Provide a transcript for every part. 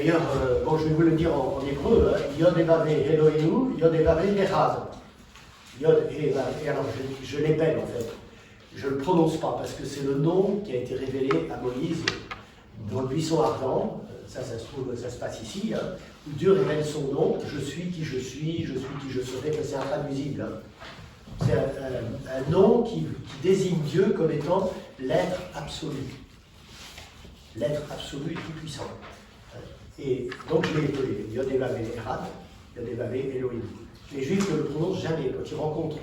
D'ailleurs, bon, je vais vous le dire en hébreu, hein. Yod et Vavé Eloheinu, Yod et Vavé Echad. Yod et Vavé, et alors je l'épelle en fait. Je ne le prononce pas parce que c'est le nom qui a été révélé à Moïse dans le buisson ardent. Ça se trouve, ça se passe ici, hein, où Dieu révèle son nom. Je suis qui je suis qui je serai, que c'est intraduisible. Hein. C'est un nom qui désigne Dieu comme étant l'être absolu. L'être absolu et tout-puissant. Et donc je l'ai appelé Yod et Vavé Echad, Yod et Vavé Elohim. Les Juifs ne le prononcent jamais. Quand ils rencontrent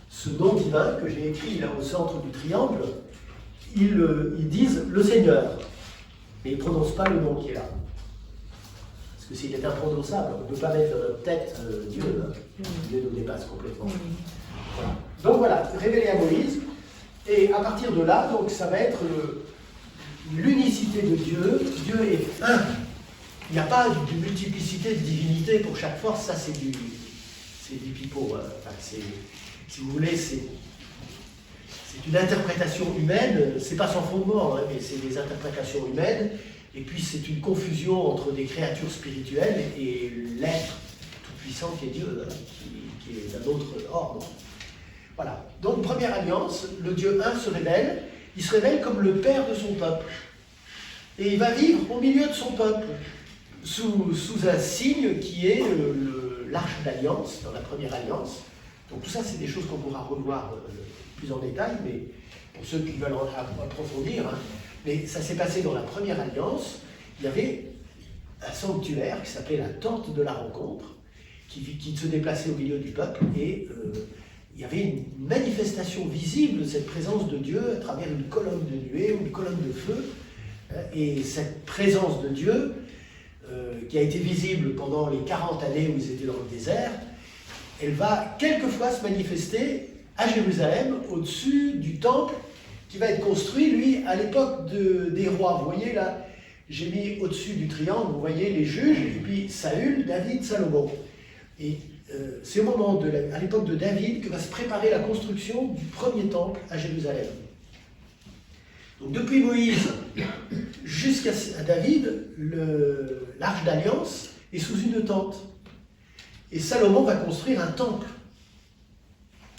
ce nom divin que j'ai écrit là au centre du triangle, ils disent le Seigneur. Mais ils ne prononcent pas le nom qui est là. Parce que s'il est imprononçable, on ne peut pas mettre dans notre tête Dieu. Hein. Dieu nous dépasse complètement. Voilà. Donc voilà, révélé à Moïse. Et à partir de là, donc, ça va être l'unicité de Dieu. Dieu est un. Il n'y a pas de multiplicité de divinités pour chaque force, ça c'est du pipeau. Hein. Enfin, si vous voulez, c'est une interprétation humaine, c'est pas sans fondement, hein, mais c'est des interprétations humaines, et puis c'est une confusion entre des créatures spirituelles et l'être tout-puissant qui est Dieu, hein, qui est d'un autre ordre. Voilà. Donc, première alliance, le Dieu un se révèle, il se révèle comme le père de son peuple. Et il va vivre au milieu de son peuple, sous un signe qui est l'arche d'alliance, dans la première alliance. Donc tout ça, c'est des choses qu'on pourra revoir plus en détail, mais pour ceux qui veulent approfondir. Hein. Mais ça s'est passé dans la première alliance. Il y avait un sanctuaire qui s'appelait la tente de la rencontre, qui se déplaçait au milieu du peuple, et il y avait une manifestation visible de cette présence de Dieu à travers une colonne de nuée ou une colonne de feu. Et cette présence de Dieu, qui a été visible pendant les 40 années où ils étaient dans le désert, elle va quelquefois se manifester à Jérusalem, au-dessus du temple qui va être construit, lui, à l'époque des rois. Vous voyez là, j'ai mis au-dessus du triangle, vous voyez les juges, et puis Saül, David, Salomon. Et c'est au moment, à l'époque de David, que va se préparer la construction du premier temple à Jérusalem. Donc depuis Moïse jusqu'à David, l'arche d'alliance est sous une tente. Et Salomon va construire un temple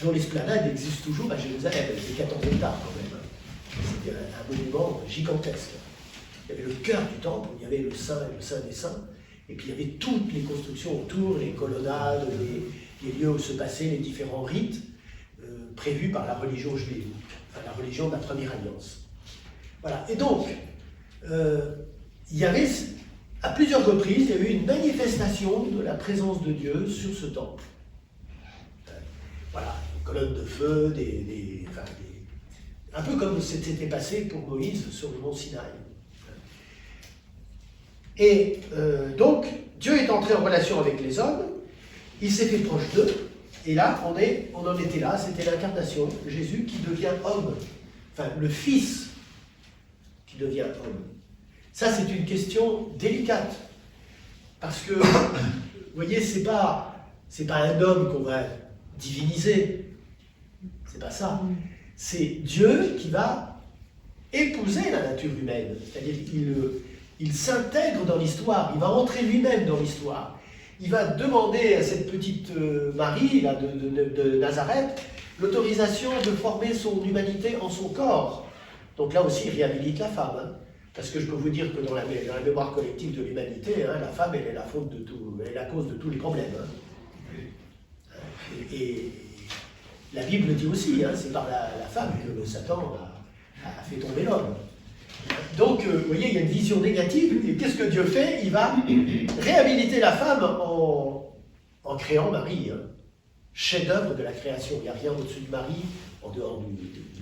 dont l'esplanade existe toujours à Jérusalem. Elle fait 14 hectares quand même. C'était un monument gigantesque. Il y avait le cœur du temple, où il y avait le Saint et le Saint des Saints, et puis il y avait toutes les constructions autour, les colonnades, les lieux où se passaient les différents rites prévus par la religion juive, enfin la religion de la première alliance. Voilà. Et donc, il y avait, à plusieurs reprises, il y a eu une manifestation de la présence de Dieu sur ce temple. Voilà, une colonne de feu, un peu comme c'était passé pour Moïse sur le mont Sinaï. Et donc, Dieu est entré en relation avec les hommes, il s'est fait proche d'eux, et là, on en était là, c'était l'incarnation, Jésus qui devient homme, enfin le Fils qui devient homme. Ça, c'est une question délicate, parce que, vous voyez, c'est pas un homme qu'on va diviniser, c'est pas ça. C'est Dieu qui va épouser la nature humaine, c'est-à-dire il s'intègre dans l'histoire, il va entrer lui-même dans l'histoire. Il va demander à cette petite Marie là, de Nazareth l'autorisation de former son humanité en son corps. Donc là aussi, il réhabilite la femme. Hein, parce que je peux vous dire que dans la mémoire collective de l'humanité, hein, la femme, elle est la faute de tout, elle est la cause de tous les problèmes. Hein. Et la Bible dit aussi, hein, c'est par la femme que le Satan a fait tomber l'homme. Donc, vous voyez, il y a une vision négative, et qu'est-ce que Dieu fait? Il va réhabiliter la femme en créant Marie. Hein. Chef-d'œuvre de la création. Il n'y a rien au-dessus de Marie, en dehors de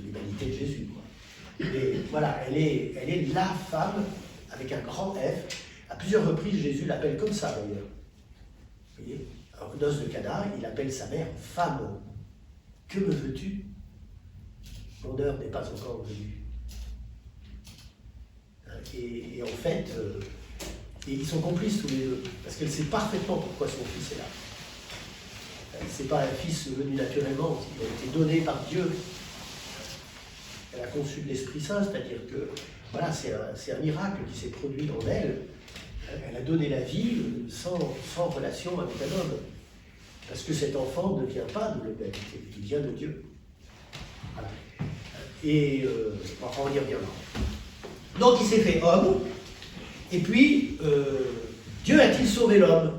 l'humanité de Jésus. Quoi. Et voilà, elle est la femme, avec un grand F. À plusieurs reprises, Jésus l'appelle comme ça, d'ailleurs. Vous voyez? Alors, aux noces de Cana, il appelle sa mère femme. Que me veux-tu? Mon heure n'est pas encore venue. Et en fait, ils sont complices tous les deux, parce qu'elle sait parfaitement pourquoi son fils est là. C'est pas un fils venu naturellement, il a été donné par Dieu. Elle a conçu de l'Esprit Saint, c'est-à-dire que voilà, c'est un miracle qui s'est produit en elle, Elle a donné la vie sans relation avec un homme. Parce que cet enfant ne vient pas de l'humanité, il vient de Dieu. Voilà. Et enfin, on y reviendra. Donc il s'est fait homme, et puis Dieu a-t-il sauvé l'homme?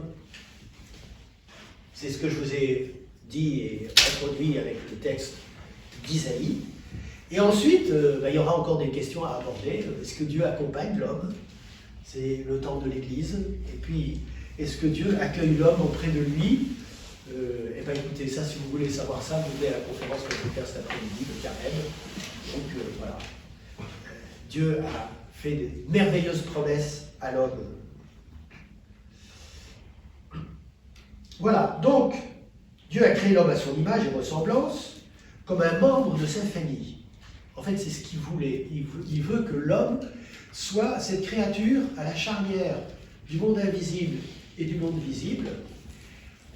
C'est ce que je vous ai dit et introduit avec le texte d'Isaïe. Et ensuite, il y aura encore des questions à aborder. Est-ce que Dieu accompagne l'homme? C'est le temps de l'Église. Et puis, est-ce que Dieu accueille l'homme auprès de lui? Eh bien, écoutez, ça, si vous voulez savoir ça, vous venez à la conférence que je vais faire cet après-midi de Carême. Donc, voilà. Dieu a fait de merveilleuses promesses à l'homme. Voilà. Donc, Dieu a créé l'homme à son image et ressemblance, comme un membre de sa famille. En fait, c'est ce qu'il voulait. Il veut que l'homme soit cette créature à la charnière du monde invisible et du monde visible,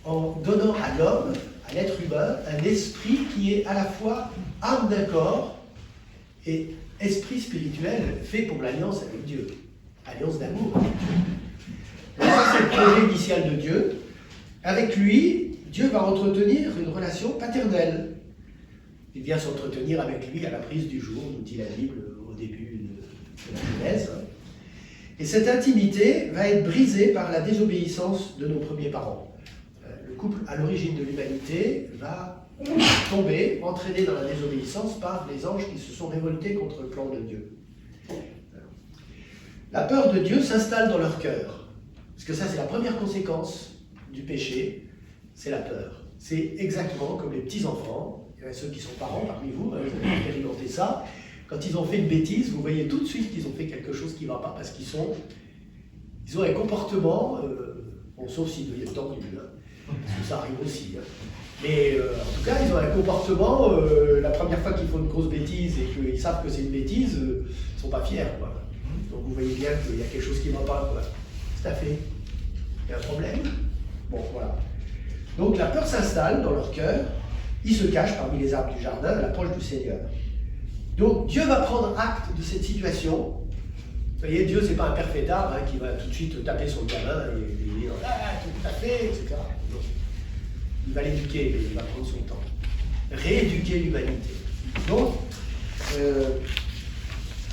en donnant à l'homme, à l'être humain, un esprit qui est à la fois âme d'un corps et esprit spirituel fait pour l'alliance avec Dieu, alliance d'amour avec Dieu. Ça, c'est le projet initial de Dieu. Avec lui, Dieu va entretenir une relation paternelle. Il vient s'entretenir avec lui à la prise du jour, nous dit la Bible au début de la Genèse. Et cette intimité va être brisée par la désobéissance de nos premiers parents. Le couple à l'origine de l'humanité va tomber, entraîné dans la désobéissance par les anges qui se sont révoltés contre le plan de Dieu. La peur de Dieu s'installe dans leur cœur. Parce que ça, c'est la première conséquence du péché, c'est la peur. C'est exactement comme les petits-enfants, il y a ceux qui sont parents parmi vous, vous avez expérimenté ça, quand ils ont fait une bêtise, vous voyez tout de suite qu'ils ont fait quelque chose qui ne va pas, parce qu'ils ont un comportement, bon, sauf s'ils deviennent tordus, parce que ça arrive aussi. Mais en tout cas, ils ont un comportement, la première fois qu'ils font une grosse bêtise et qu'ils savent que c'est une bêtise, ils ne sont pas fiers. Quoi. Donc vous voyez bien qu'il y a quelque chose qui ne va pas. Quoi. C'est à fait. Il y a un problème. Bon, voilà. Donc la peur s'installe dans leur cœur, ils se cachent parmi les arbres du jardin à l'approche du Seigneur. Donc Dieu va prendre acte de cette situation. Vous voyez, Dieu, c'est pas un père fêtard qui va tout de suite taper son gamin et dire « Ah, tout à fait », etc. Donc, il va l'éduquer, mais il va prendre son temps. Rééduquer l'humanité. Donc,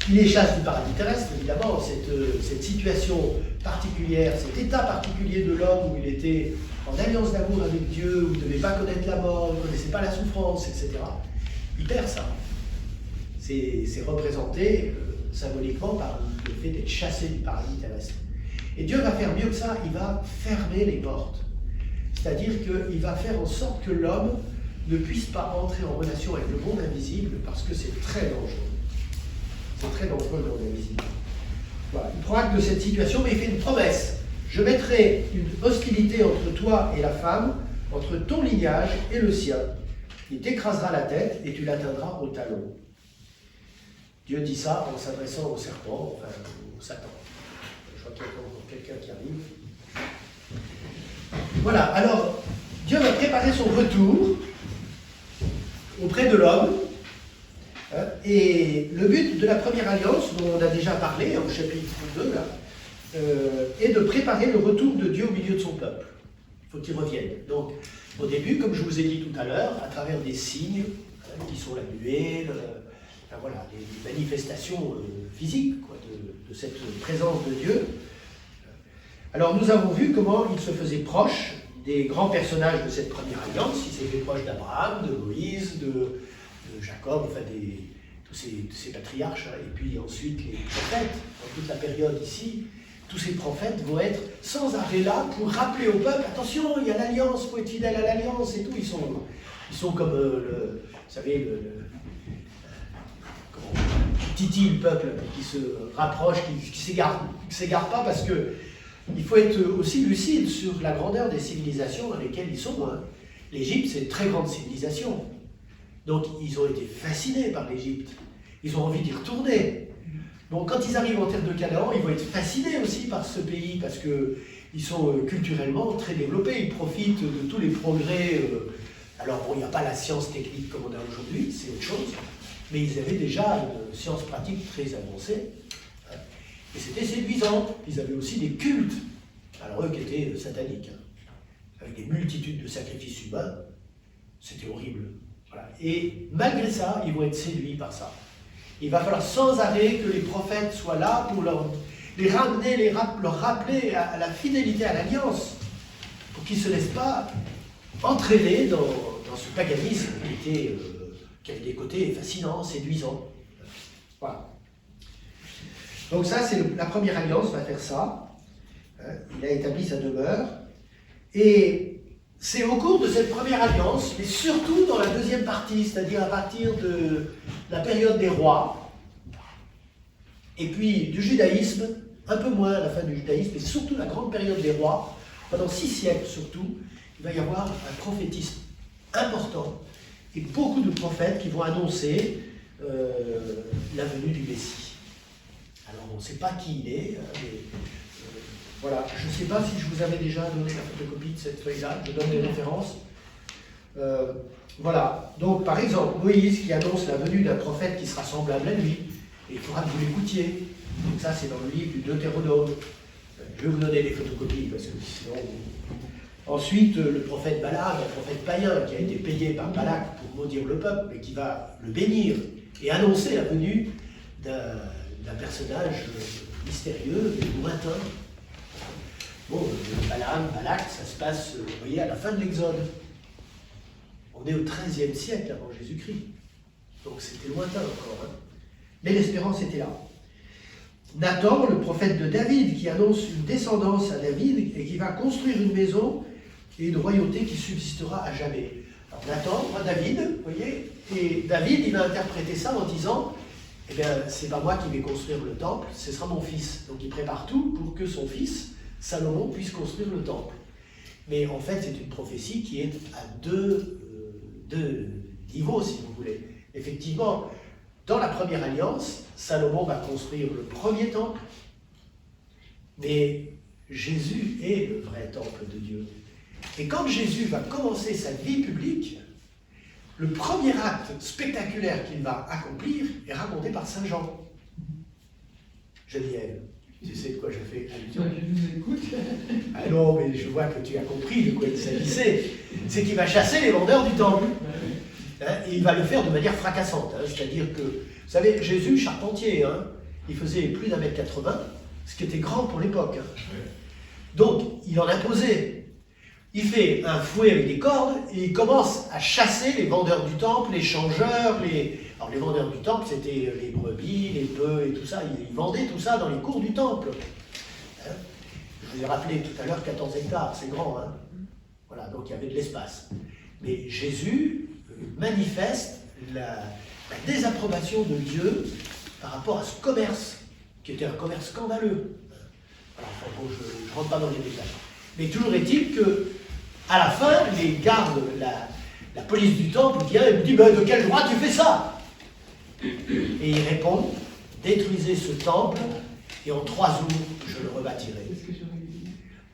il les chasse du paradis terrestre, évidemment, cette situation particulière, cet état particulier de l'homme où il était en alliance d'amour avec Dieu, où il ne devait pas connaître la mort, il ne connaissait pas la souffrance, etc. Il perd ça. C'est représenté symboliquement par le fait d'être chassé du paradis terrestre. Et Dieu va faire mieux que ça, il va fermer les portes. C'est-à-dire qu'il va faire en sorte que l'homme ne puisse pas entrer en relation avec le monde invisible parce que c'est très dangereux. C'est très dangereux le monde invisible. Voilà. Il prend acte de cette situation, mais il fait une promesse. Je mettrai une hostilité entre toi et la femme, entre ton lignage et le sien. Il t'écrasera la tête et tu l'atteindras au talon. Dieu dit ça en s'adressant au serpent, enfin au Satan. Je vois qu'il y a encore quelqu'un qui arrive. Voilà, alors, Dieu va préparer son retour auprès de l'homme. Et le but de la première alliance, dont on a déjà parlé au chapitre 2, là, est de préparer le retour de Dieu au milieu de son peuple. Il faut qu'il revienne. Donc, au début, comme je vous ai dit tout à l'heure, à travers des signes, qui sont la nuée, voilà, les manifestations physiques quoi, de cette présence de Dieu. Alors nous avons vu comment il se faisait proche des grands personnages de cette première alliance. Il s'est fait proche d'Abraham, de Moïse, de Jacob, enfin tous ces patriarches, et puis ensuite les prophètes, dans toute la période ici. Tous ces prophètes vont être sans arrêt là pour rappeler au peuple, attention, il y a l'alliance, il faut être fidèle à l'alliance et tout. Ils sont comme, vous savez, qui titille le peuple, qui se rapproche, qui s'égare pas, parce que il faut être aussi lucide sur la grandeur des civilisations dans lesquelles ils sont. L'Égypte, c'est une très grande civilisation. Donc, ils ont été fascinés par l'Égypte. Ils ont envie d'y retourner. Donc, quand ils arrivent en terre de Canaan, ils vont être fascinés aussi par ce pays, parce qu'ils sont culturellement très développés. Ils profitent de tous les progrès. Alors, bon, il n'y a pas la science technique comme on a aujourd'hui, c'est autre chose. Mais ils avaient déjà une science pratique très avancée. Et c'était séduisant. Ils avaient aussi des cultes, alors eux qui étaient sataniques, hein, avec des multitudes de sacrifices humains. C'était horrible. Voilà. Et malgré ça, ils vont être séduits par ça. Il va falloir sans arrêt que les prophètes soient là pour les ramener, leur rappeler à la fidélité à l'alliance, pour qu'ils ne se laissent pas entraîner dans ce paganisme qui avait des côtés fascinants, séduisants. Voilà. Donc ça, c'est la première alliance, va faire ça. Il a établi sa demeure. Et c'est au cours de cette première alliance, mais surtout dans la deuxième partie, c'est-à-dire à partir de la période des rois, et puis du judaïsme, un peu moins à la fin du judaïsme, mais surtout la grande période des rois, pendant 6 siècles surtout, il va y avoir un prophétisme important, et beaucoup de prophètes qui vont annoncer la venue du Messie. Alors on ne sait pas qui il est, mais voilà, je ne sais pas si je vous avais déjà donné la photocopie de cette feuille-là, je donne les références. Voilà, donc par exemple, Moïse qui annonce la venue d'un prophète qui sera semblable à lui, et il faudra que vous l'écoutiez. Donc ça, c'est dans le livre du Deutéronome. Je vais vous donner les photocopies, parce que sinon... Ensuite, le prophète Balaam, un prophète païen qui a été payé par Balak pour maudire le peuple, mais qui va le bénir et annoncer la venue d'un personnage mystérieux et lointain. Bon, Balaam, Balak, ça se passe, vous voyez, à la fin de l'Exode. On est au XIIIe siècle avant Jésus-Christ. Donc c'était lointain encore. Hein. Mais l'espérance était là. Nathan, le prophète de David, qui annonce une descendance à David et qui va construire une maison et une royauté qui subsistera à jamais. Alors Nathan, moi David, vous voyez, et David, il va interpréter ça en disant, eh bien, c'est pas moi qui vais construire le temple, ce sera mon fils. Donc il prépare tout pour que son fils, Salomon, puisse construire le temple. Mais en fait, c'est une prophétie qui est à deux niveaux, si vous voulez. Effectivement, dans la première alliance, Salomon va construire le premier temple, mais Jésus est le vrai temple de Dieu. Et quand Jésus va commencer sa vie publique, le premier acte spectaculaire qu'il va accomplir est raconté par Saint Jean. Geneviève, tu sais de quoi je fais allusion? Je vous écoute. Ah non, mais je vois que tu as compris de quoi il s'agissait. C'est qu'il va chasser les vendeurs du temple. Hein, et il va le faire de manière fracassante. Hein, c'est-à-dire que, vous savez, Jésus, charpentier, hein, il faisait plus d'1,80 m, ce qui était grand pour l'époque. Hein. Donc, il en imposait. Il fait un fouet avec des cordes et il commence à chasser les vendeurs du temple, les changeurs, Alors les vendeurs du temple, c'était les brebis, les bœufs et tout ça. Ils vendaient tout ça dans les cours du temple. Hein. Je vous ai rappelé tout à l'heure 14 hectares, c'est grand. Hein. Voilà, donc il y avait de l'espace. Mais Jésus manifeste la désapprobation de Dieu par rapport à ce commerce, qui était un commerce scandaleux. Voilà, enfin, bon, je ne rentre pas dans les détails. Mais toujours est-il que, à la fin, les gardes, la police du temple vient et me dit ben, de quel droit tu fais ça? Et ils répondent, détruisez ce temple et en 3 jours je le rebâtirai.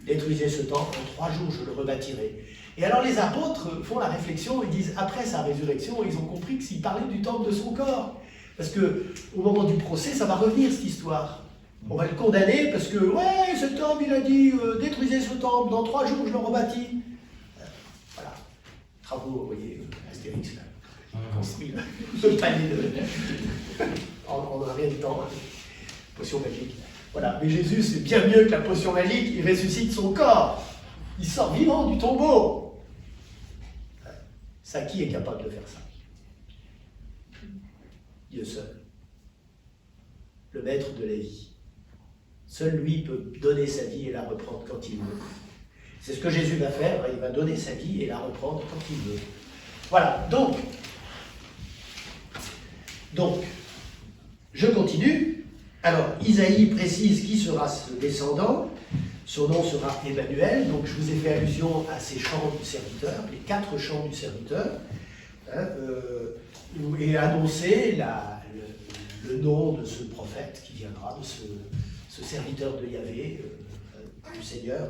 Détruisez ce temple, en 3 jours je le rebâtirai. Et alors les apôtres font la réflexion et disent, après sa résurrection, ils ont compris que s'il parlait du temple de son corps. Parce qu'au moment du procès, ça va revenir cette histoire. On va le condamner parce que, ouais, cet homme, il a dit, détruisez ce temple, dans 3 jours je le rebâtis. Voilà. Travaux, vous voyez, Astérix, là. Construit, là. Le panier de... On n'a rien de temps, hein. Potion magique. Voilà. Mais Jésus, c'est bien mieux que la potion magique, il ressuscite son corps. Il sort vivant du tombeau. Ça, qui est capable de faire ça? Dieu seul. Le maître de la vie. Seul lui peut donner sa vie et la reprendre quand il veut. C'est ce que Jésus va faire, il va donner sa vie et la reprendre quand il veut. Voilà, donc, je continue. Alors, Isaïe précise qui sera ce descendant. Son nom sera Emmanuel. Donc, je vous ai fait allusion à ces chants du serviteur, les 4 chants du serviteur, hein, et annoncer le nom de ce prophète qui viendra, de ce serviteur de Yahvé, du Seigneur.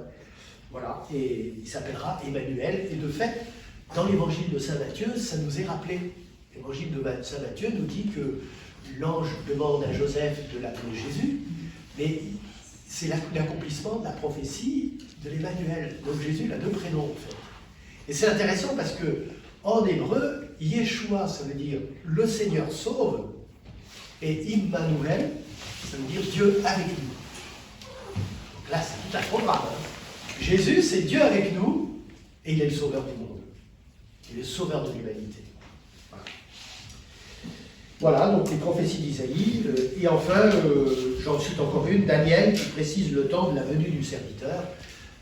Voilà, et il s'appellera Emmanuel. Et de fait, dans l'évangile de Saint Matthieu, ça nous est rappelé. L'évangile de Saint Matthieu nous dit que l'ange demande à Joseph de l'appeler Jésus, Mais c'est l'accomplissement de la prophétie de l'Emmanuel. Donc Jésus, il a deux prénoms en fait. Et c'est intéressant parce que en hébreu, Yeshua, ça veut dire le Seigneur sauve, et Immanuel, ça veut dire Dieu avec nous. Donc là, c'est tout un programme. Hein. Jésus, c'est Dieu avec nous, et il est le sauveur du monde. Il est le sauveur de l'humanité. Voilà, donc les prophéties d'Isaïe. Et enfin, j'en cite encore une, Daniel, qui précise le temps de la venue du serviteur.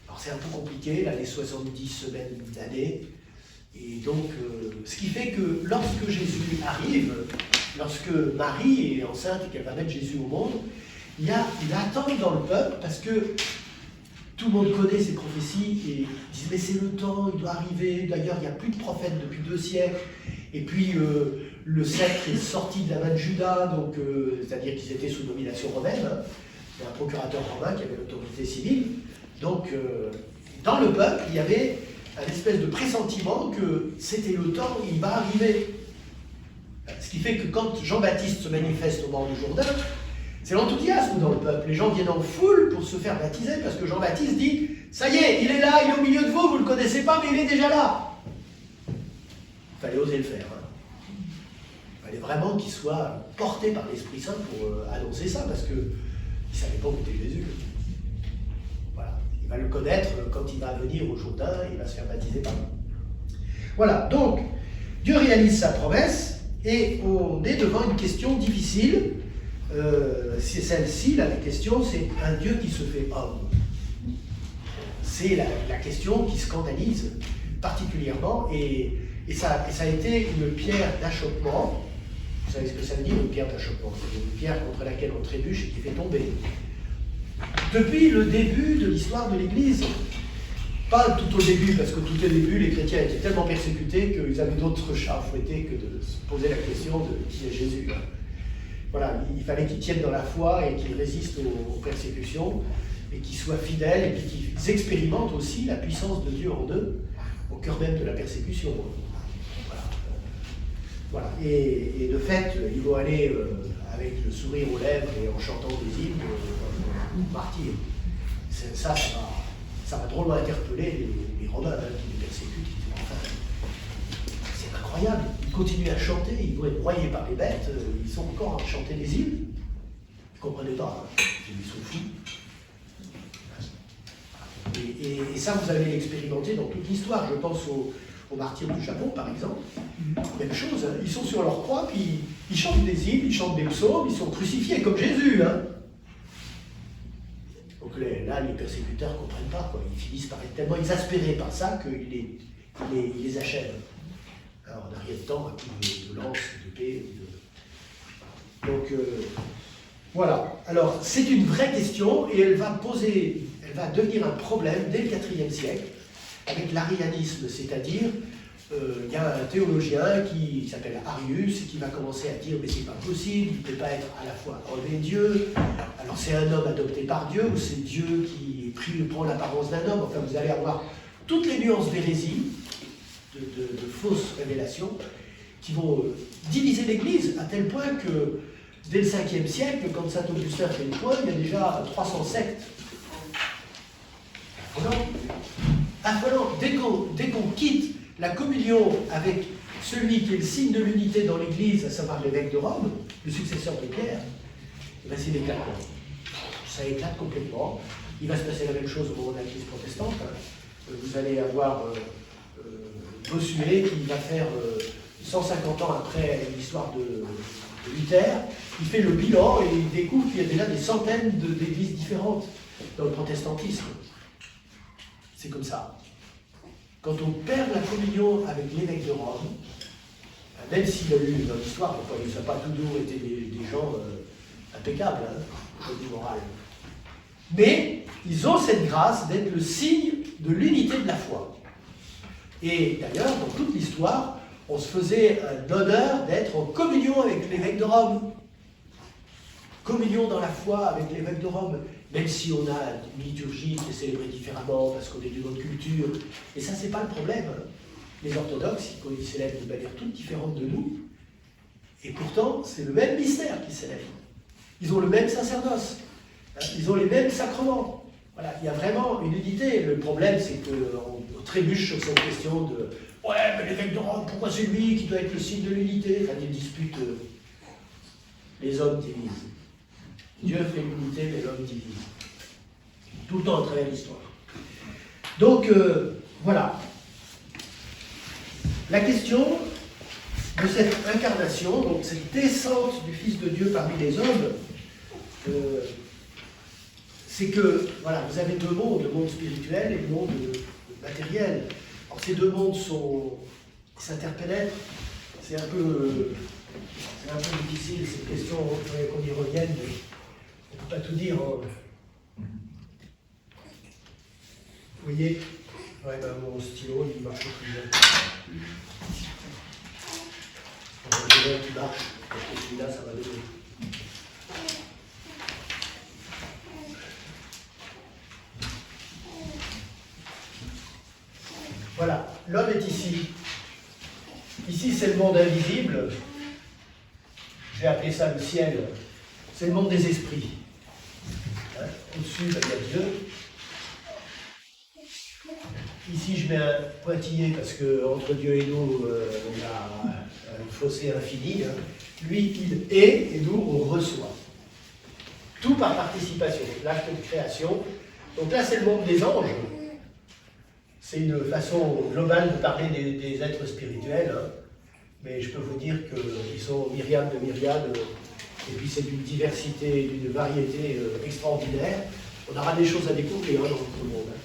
Alors c'est un peu compliqué, là, les 70 semaines d'année. Et donc, ce qui fait que lorsque Jésus arrive, lorsque Marie est enceinte et qu'elle va mettre Jésus au monde, il y a une attente dans le peuple, parce que tout le monde connaît ces prophéties et ils disent mais c'est le temps, il doit arriver. D'ailleurs, il n'y a plus de prophètes depuis 2 siècles. Et puis, le sceptre est sorti de la main de Judas, donc c'est-à-dire qu'ils étaient sous domination romaine. Hein. C'est un procurateur romain qui avait l'autorité civile. Donc, dans le peuple, il y avait un espèce de pressentiment que c'était le temps, il va arriver. Ce qui fait que quand Jean-Baptiste se manifeste au bord du Jourdain, c'est l'enthousiasme dans le peuple. Les gens viennent en foule pour se faire baptiser parce que Jean-Baptiste dit « Ça y est, il est là, il est au milieu de vous, vous ne le connaissez pas, mais il est déjà là !» Il fallait oser le faire. Hein. Il fallait vraiment qu'il soit porté par l'Esprit Saint pour annoncer ça, parce qu'il ne savait pas où était Jésus. Voilà. Il va le connaître quand il va venir au Jourdain, il va se faire baptiser par lui. Voilà, donc Dieu réalise sa promesse et on est devant une question difficile. C'est celle-ci, là, la question, c'est un Dieu qui se fait homme. C'est la question qui scandalise particulièrement et ça a été une pierre d'achoppement. Vous savez ce que ça veut dire, une pierre d'achoppement? C'est une pierre contre laquelle on trébuche et qui fait tomber. Depuis le début de l'histoire de l'Église, pas tout au début, parce que tout au début, les chrétiens étaient tellement persécutés qu'ils avaient d'autres chats à fouetter que de se poser la question de qui est Jésus. Voilà, il fallait qu'ils tiennent dans la foi et qu'ils résistent aux persécutions et qu'ils soient fidèles et puis qu'ils expérimentent aussi la puissance de Dieu en eux au cœur même de la persécution. Voilà. Et de fait, ils vont aller avec le sourire aux lèvres et en chantant des hymnes martyrs. Ça va drôlement interpeller les Romains qui les persécutent. Enfin, c'est incroyable. Ils continuent à chanter, ils vont être broyés par les bêtes, ils sont encore à chanter des hymnes. Vous ne comprenez pas, hein. Ils sont fous. Et ça, vous allez l'expérimenter dans toute l'histoire. Je pense aux martyrs du Japon, par exemple. Même chose, hein. Ils sont sur leur croix, puis ils chantent des hymnes, ils chantent des psaumes, ils sont crucifiés comme Jésus. Hein. Donc là, les persécuteurs ne comprennent pas, quoi. Ils finissent par être tellement exaspérés par ça qu'ils les achèvent. Alors, on n'a rien de temps, un coup de lance, d'épée. Donc, voilà. Alors, c'est une vraie question et elle va devenir un problème dès le IVe siècle avec l'arianisme, c'est-à-dire, il y a un théologien qui s'appelle Arius et qui va commencer à dire mais c'est pas possible, il ne peut pas être à la fois homme et Dieu. Alors, c'est un homme adopté par Dieu ou c'est Dieu qui prend l'apparence d'un homme. Enfin, vous allez avoir toutes les nuances d'hérésie, de fausses révélations qui vont diviser l'Église à tel point que dès le 5e siècle, quand saint Augustin fait le point, il y a déjà 300 sectes. Affolant. Dès qu'on quitte la communion avec celui qui est le signe de l'unité dans l'Église, à savoir l'évêque de Rome, le successeur de Pierre, et bien c'est l'éclatement. Ça éclate complètement. Il va se passer la même chose au moment de la crise protestante. Vous allez avoir Bossuet qui va faire 150 ans après l'histoire de Luther, il fait le bilan et il découvre qu'il y a déjà des centaines d'églises différentes dans le protestantisme. C'est comme ça. Quand on perd la communion avec l'évêque de Rome, même s'il a eu dans l'histoire, ils n'ont pas toujours été des gens impeccables, hein, du moral. Mais ils ont cette grâce d'être le signe de l'unité de la foi. Et d'ailleurs, dans toute l'histoire, on se faisait un honneur d'être en communion avec l'évêque de Rome. Communion dans la foi avec l'évêque de Rome, même si on a une liturgie qui est célébrée différemment, parce qu'on est d'une autre culture. Et ça, c'est pas le problème. Les orthodoxes, ils célèbrent de manière toute différente de nous. Et pourtant, c'est le même mystère qu'ils célèbrent. Ils ont le même sacerdoce. Ils ont les mêmes sacrements. Voilà, il y a vraiment une unité. Le problème, c'est qu'on trébuche sur cette question de « Ouais, mais l'évêque de Rome, pourquoi c'est lui qui doit être le signe de l'unité ?» Enfin, des disputes. Les hommes divisent. Dieu fait l'unité, mais l'homme divise. Tout le temps à travers l'histoire. Donc, voilà. La question de cette incarnation, donc cette descente du Fils de Dieu parmi les hommes, c'est que, voilà, vous avez deux mondes, le monde spirituel et le monde matériel. Alors, ces deux mondes s'interpénètrent. C'est un peu difficile, cette question, il faudrait qu'on y revienne, mais on ne peut pas tout dire. Hein. Vous voyez, ouais, ben, mon stylo, il marche plus bien. Je vais qui marche, parce que celui-là, ça va donner. Voilà, l'homme est ici. Ici, c'est le monde invisible. Je vais appeler ça le ciel. C'est le monde des esprits. Hein? Au-dessus, ben, il y a Dieu. Ici, je mets un pointillé parce qu'entre Dieu et nous, il y a un fossé infini. Hein. Lui, il est et nous, on reçoit. Tout par participation, l'acte de création. Donc là, c'est le monde des anges. C'est une façon globale de parler des êtres spirituels. Hein. Mais je peux vous dire qu'ils sont myriades de myriades. Et puis, c'est d'une diversité, d'une variété extraordinaire. On aura des choses à découvrir hein, dans tout le monde. Hein.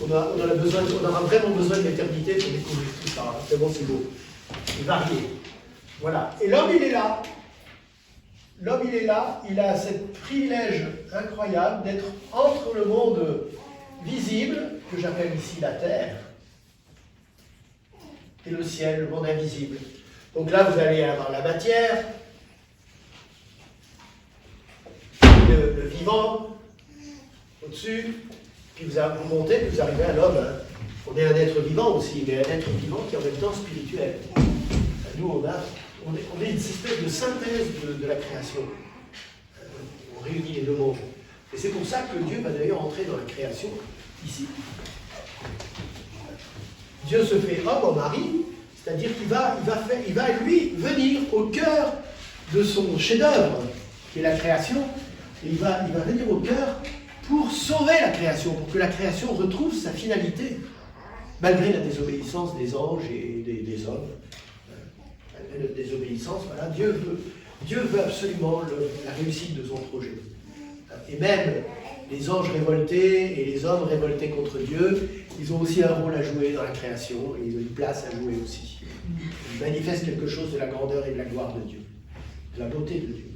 On aura vraiment besoin de l'éternité pour découvrir tout ça. Hein. C'est bon, c'est beau. C'est varié. Voilà. Et l'homme, il est là. L'homme, il est là. Il a ce privilège incroyable d'être entre le monde visible, que j'appelle ici la terre, et le ciel, le monde invisible. Donc là, vous allez avoir la matière, le vivant, au-dessus, puis vous montez, puis vous arrivez à l'homme. Hein. On est un être vivant aussi, mais un être vivant qui est en même temps spirituel. Nous, on est une espèce de synthèse de la création. On réunit les deux mondes. Et c'est pour ça que Dieu va d'ailleurs entrer dans la création, ici. Dieu se fait homme en Marie, c'est-à-dire qu'il va lui venir au cœur de son chef-d'œuvre, qui est la création, et il va venir au cœur pour sauver la création, pour que la création retrouve sa finalité, malgré la désobéissance des anges et des hommes. Malgré la désobéissance, voilà, Dieu veut absolument la réussite de son projet. Et même les anges révoltés et les hommes révoltés contre Dieu, ils ont aussi un rôle à jouer dans la création, et ils ont une place à jouer aussi. Ils manifestent quelque chose de la grandeur et de la gloire de Dieu, de la beauté de Dieu.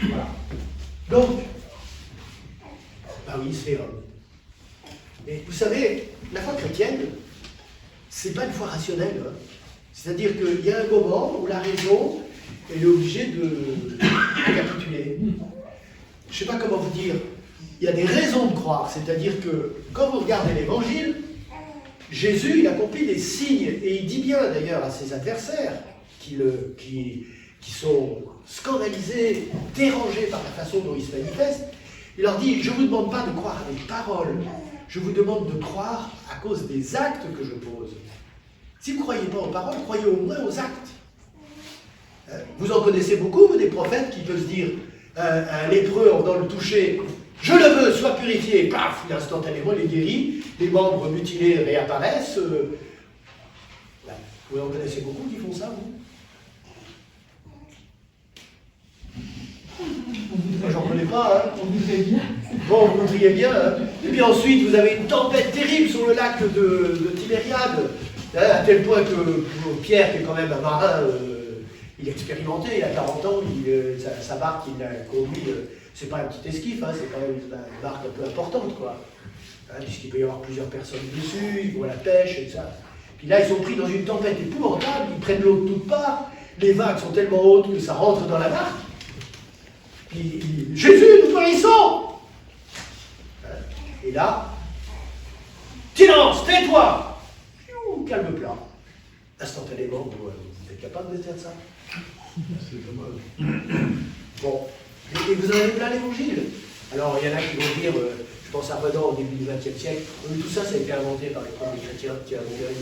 Voilà. Donc, bah oui, il se fait homme. Mais vous savez, la foi chrétienne, c'est pas une foi rationnelle. Hein. C'est-à-dire qu'il y a un moment où la raison, elle est obligée de capituler. Je ne sais pas comment vous dire. Il y a des raisons de croire. C'est-à-dire que, quand vous regardez l'Évangile, Jésus, il accomplit des signes. Et il dit bien, d'ailleurs, à ses adversaires, qui sont scandalisés, dérangés par la façon dont il se manifeste, il leur dit, je ne vous demande pas de croire à des paroles, je vous demande de croire à cause des actes que je pose. Si vous ne croyez pas aux paroles, croyez au moins aux actes. Vous en connaissez beaucoup, vous, des prophètes qui peuvent se dire, un lépreux en venant le toucher, je le veux, sois purifié, paf, instantanément il est guéri, les membres mutilés réapparaissent. Vous en connaissez beaucoup qui font ça, vous? Moi, j'en connais pas, hein. On voudrait bien. Bon, vous voudriez bien, hein. Et puis ensuite, vous avez une tempête terrible sur le lac de Tibériade, hein, à tel point que Pierre, qui est quand même un marin, il est expérimenté, il a 40 ans, sa barque, il l'a conduit, c'est pas un petit esquif, hein, c'est quand même une barque un peu importante, quoi. Hein, puisqu'il peut y avoir plusieurs personnes dessus, ils vont à la pêche, et ça. Puis là, ils sont pris dans une tempête épouvantable, ils prennent l'eau de toutes parts, les vagues sont tellement hautes que ça rentre dans la barque. Puis, Jésus, nous guérissons! Et là, silence, tais-toi! Calme plat. Instantanément, vous êtes capable de faire ça? C'est dommage. Bon, et vous en avez plein l'Évangile. Alors, il y en a qui vont dire, je pense à Renan au début du XXe siècle, oui, tout ça, ça a été inventé par les premiers chrétiens qui avaient guéri.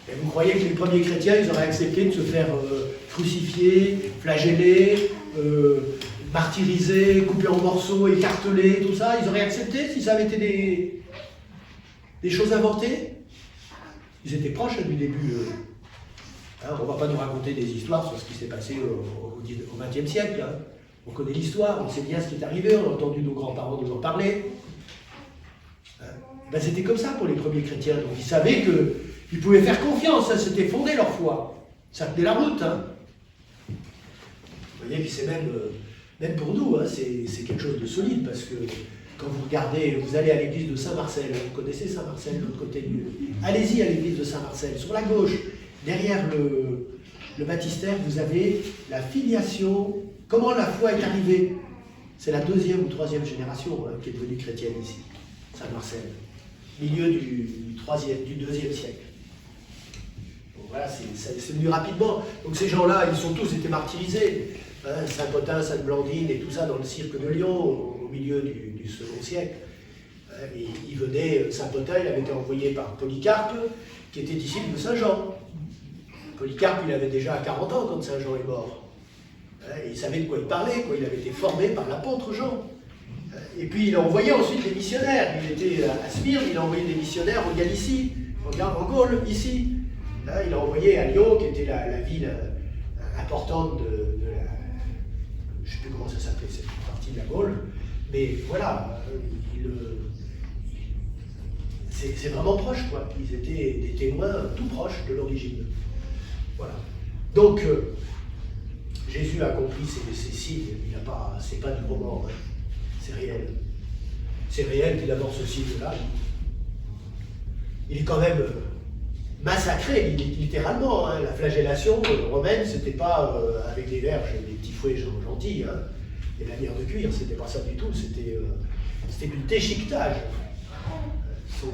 Et vous croyez que les premiers chrétiens, ils auraient accepté de se faire crucifier, flageller, martyriser, couper en morceaux, écarteler, tout ça? Ils auraient accepté si ça avait été des choses inventées? Ils étaient proches du début. Hein, on ne va pas nous raconter des histoires sur ce qui s'est passé au XXe siècle. Hein. On connaît l'histoire, on sait bien ce qui est arrivé, on a entendu nos grands-parents nous en parler. Hein. Ben, c'était comme ça pour les premiers chrétiens. Donc ils savaient qu'ils pouvaient faire confiance, ça s'était fondé leur foi. Ça tenait la route. Hein. Vous voyez, puis c'est même pour nous, hein, c'est quelque chose de solide, parce que quand vous regardez, vous allez à l'église de Saint-Marcel, vous connaissez Saint-Marcel, de l'autre côté du... Allez-y à l'église de Saint-Marcel, sur la gauche, derrière le baptistère, vous avez la filiation, comment la foi est arrivée. C'est la 2e ou 3e génération hein, qui est devenue chrétienne ici, Saint-Marcel, milieu du 2e siècle. Donc voilà, c'est venu rapidement. Donc ces gens-là, ils ont tous été martyrisés. Hein, Saint-Potin, Sainte-Blandine et tout ça dans le cirque de Lyon, au milieu du second siècle. Et il venait, Saint-Potin, il avait été envoyé par Polycarpe, qui était disciple de Saint-Jean. Polycarpe, il avait déjà 40 ans quand Saint-Jean est mort. Et il savait de quoi il parlait, quoi. Il avait été formé par l'apôtre Jean. Et puis il a envoyé ensuite des missionnaires. Il était à Smyrne, il a envoyé des missionnaires en Galicie, en Gaule, ici. Il a envoyé à Lyon, qui était la ville importante de la... Je ne sais plus comment ça s'appelait, cette partie de la Gaule. Mais voilà, c'est vraiment proche, quoi. Ils étaient des témoins tout proches de l'origine. Voilà. Donc, Jésus a accompli ces signes. C'est pas du roman, hein. C'est réel. C'est réel qu'il d'abord ce signe-là. Il est quand même massacré, littéralement. Hein. La flagellation romaine, c'était pas avec des verges et des petits fouets gentils, hein. Et la lanières de cuir, c'était pas ça du tout. C'était du déchiquetage.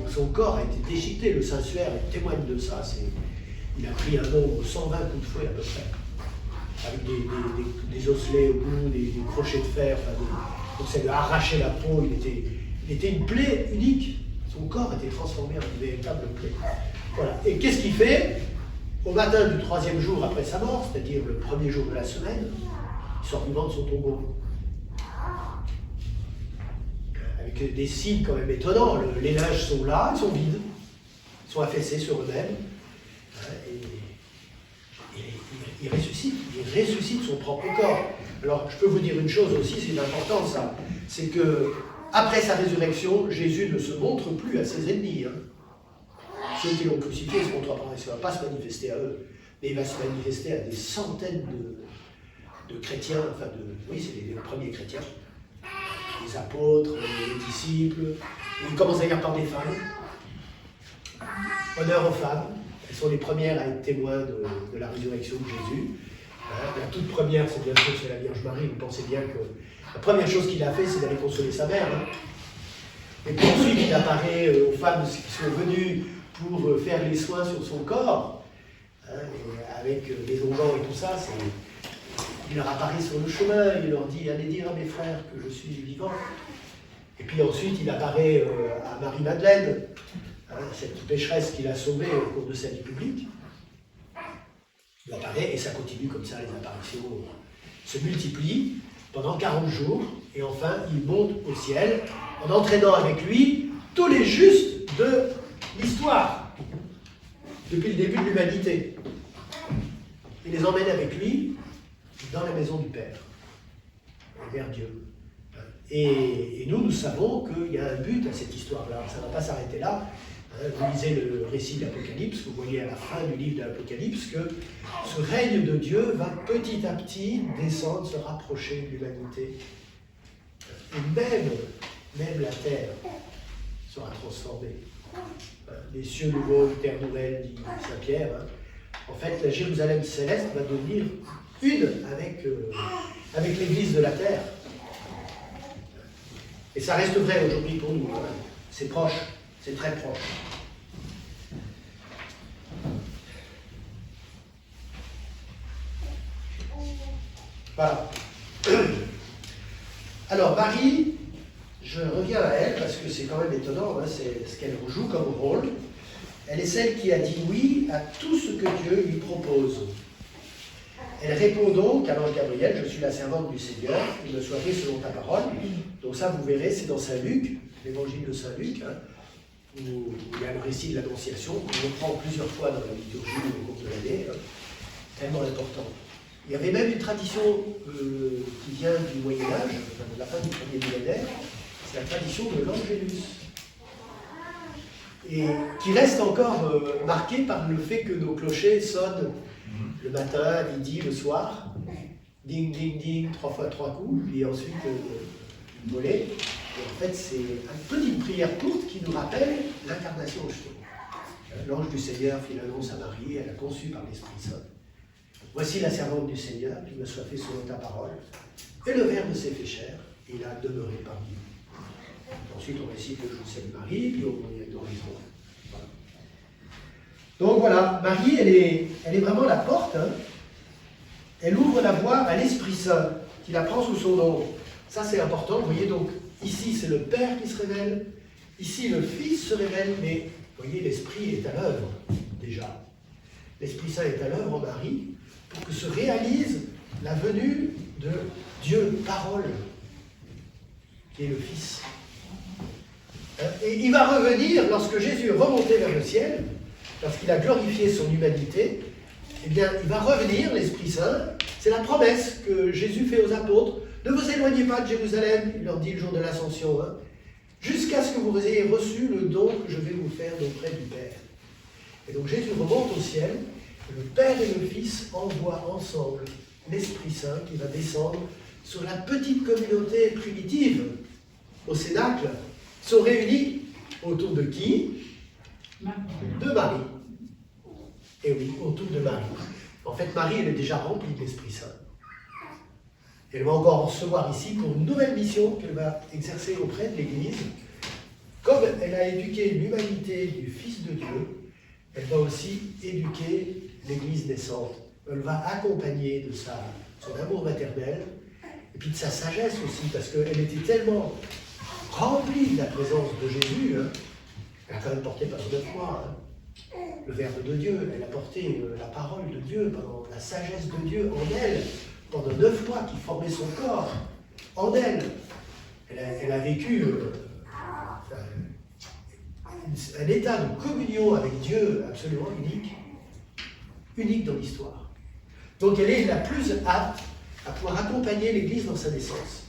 Son corps a été déchiqueté. Le Saint-Suaire témoigne de ça. Il a pris un nombre 120 coups de fouet à peu près, avec des osselets au bout, des crochets de fer. Donc ça lui a arraché la peau. Il était une plaie unique. Son corps était transformé en une véritable plaie. Voilà. Et qu'est-ce qu'il fait? Au matin du 3e jour après sa mort, c'est-à-dire le 1er jour de la semaine, il sort vivant de son tombeau. Avec des signes quand même étonnants. Les linges sont là, ils sont vides, ils sont affaissés sur eux-mêmes. Et il ressuscite son propre corps. Alors, je peux vous dire une chose aussi, c'est important ça, c'est que après sa résurrection, Jésus ne se montre plus à ses ennemis. Hein. Ceux qui l'ont crucifié, il ne va pas se manifester à eux, mais il va se manifester à des centaines de chrétiens, oui, c'est les premiers chrétiens, les apôtres, les disciples. Il commence d'ailleurs par des femmes. Honneur aux femmes. Elles sont les premières à être témoins de la résurrection de Jésus. La toute première, c'est bien sûr la Vierge Marie. Vous pensez bien que la première chose qu'il a fait, c'est d'aller consoler sa mère. Hein. Et puis ensuite, il apparaît aux femmes qui sont venues pour faire les soins sur son corps, hein, avec les onguents et tout ça. Il leur apparaît sur le chemin, il leur dit « Allez dire à mes frères que je suis vivant ». Et puis ensuite, il apparaît à Marie-Madeleine, hein, cette pécheresse qu'il a sauvée au cours de sa vie publique. Il apparaît et ça continue comme ça, les apparitions se multiplient pendant 40 jours. Et enfin, il monte au ciel en entraînant avec lui tous les justes de l'histoire, depuis le début de l'humanité. Il les emmène avec lui dans la maison du Père, vers Dieu. Et nous savons qu'il y a un but à cette histoire-là. Ça ne va pas s'arrêter là. Vous lisez le récit de l'Apocalypse, vous voyez à la fin du livre de l'Apocalypse que ce règne de Dieu va petit à petit descendre, se rapprocher de l'humanité. Et même la terre sera transformée. Les cieux nouveaux, les terres nouvelles, dit Saint Pierre. En fait, la Jérusalem céleste va devenir une avec l'Église de la terre. Et ça reste vrai aujourd'hui pour nous. C'est proche, c'est très proche. Voilà. Alors, Marie, je reviens à elle parce que c'est quand même étonnant, hein, c'est ce qu'elle joue comme rôle. Elle est celle qui a dit oui à tout ce que Dieu lui propose. Elle répond donc à l'ange Gabriel, je suis la servante du Seigneur, il me soit fait selon ta parole. Donc ça, vous verrez, c'est dans Saint Luc, l'évangile de Saint Luc, hein, où il y a le récit de l'Annonciation, qu'on reprend plusieurs fois dans la liturgie au cours de l'année, hein, tellement important. Il y avait même une tradition qui vient du Moyen-Âge, enfin de la fin du premier millénaire, c'est la tradition de l'Angélus. Et qui reste encore marquée par le fait que nos clochers sonnent le matin, à midi, le soir, ding, ding, ding, 3 fois 3 coups, puis ensuite une volée. Et en fait, c'est une petite prière courte qui nous rappelle l'incarnation au chemin. L'ange du Seigneur fit l'annonce à Marie, elle a conçu par l'Esprit Saint. Voici la servante du Seigneur, qu'il me soit fait selon ta parole. Et le Verbe s'est fait chair, et il a demeuré parmi nous. Ensuite, on récite le Je salue Marie, puis on y a l'horizon. Voilà. Donc voilà, Marie, elle est vraiment la porte. Hein. Elle ouvre la voie à l'Esprit Saint, qui la prend sous son nom. Ça, c'est important. Vous voyez, donc, ici, c'est le Père qui se révèle. Ici, le Fils se révèle. Mais, vous voyez, l'Esprit est à l'œuvre, déjà. L'Esprit Saint est à l'œuvre en Marie pour que se réalise la venue de Dieu, parole, qui est le Fils. Et il va revenir, lorsque Jésus est remonté vers le ciel, lorsqu'il a glorifié son humanité, eh bien, il va revenir, l'Esprit Saint. C'est la promesse que Jésus fait aux apôtres. Ne vous éloignez pas de Jérusalem, il leur dit le jour de l'Ascension, hein, jusqu'à ce que vous ayez reçu le don que je vais vous faire d'auprès du Père. Et donc Jésus remonte au ciel, le Père et le Fils envoient ensemble l'Esprit Saint qui va descendre sur la petite communauté primitive au Cénacle, sont réunis autour de qui? De Marie. Et oui, autour de Marie. En fait, Marie, elle est déjà remplie de l'Esprit Saint. Elle va encore recevoir ici pour une nouvelle mission qu'elle va exercer auprès de l'Église. Comme elle a éduqué l'humanité du Fils de Dieu, elle va aussi éduquer l'Église naissante. Elle va accompagner de son amour maternel et puis de sa sagesse aussi, parce qu'elle était tellement remplie de la présence de Jésus. Hein. Elle a quand même porté pendant 9 mois le Verbe de Dieu. Elle a porté la parole de Dieu, pendant la sagesse de Dieu en elle, pendant 9 mois qui formait son corps en elle. Elle a vécu un état de communion avec Dieu absolument unique dans l'histoire. Donc elle est la plus apte à pouvoir accompagner l'Église dans sa naissance.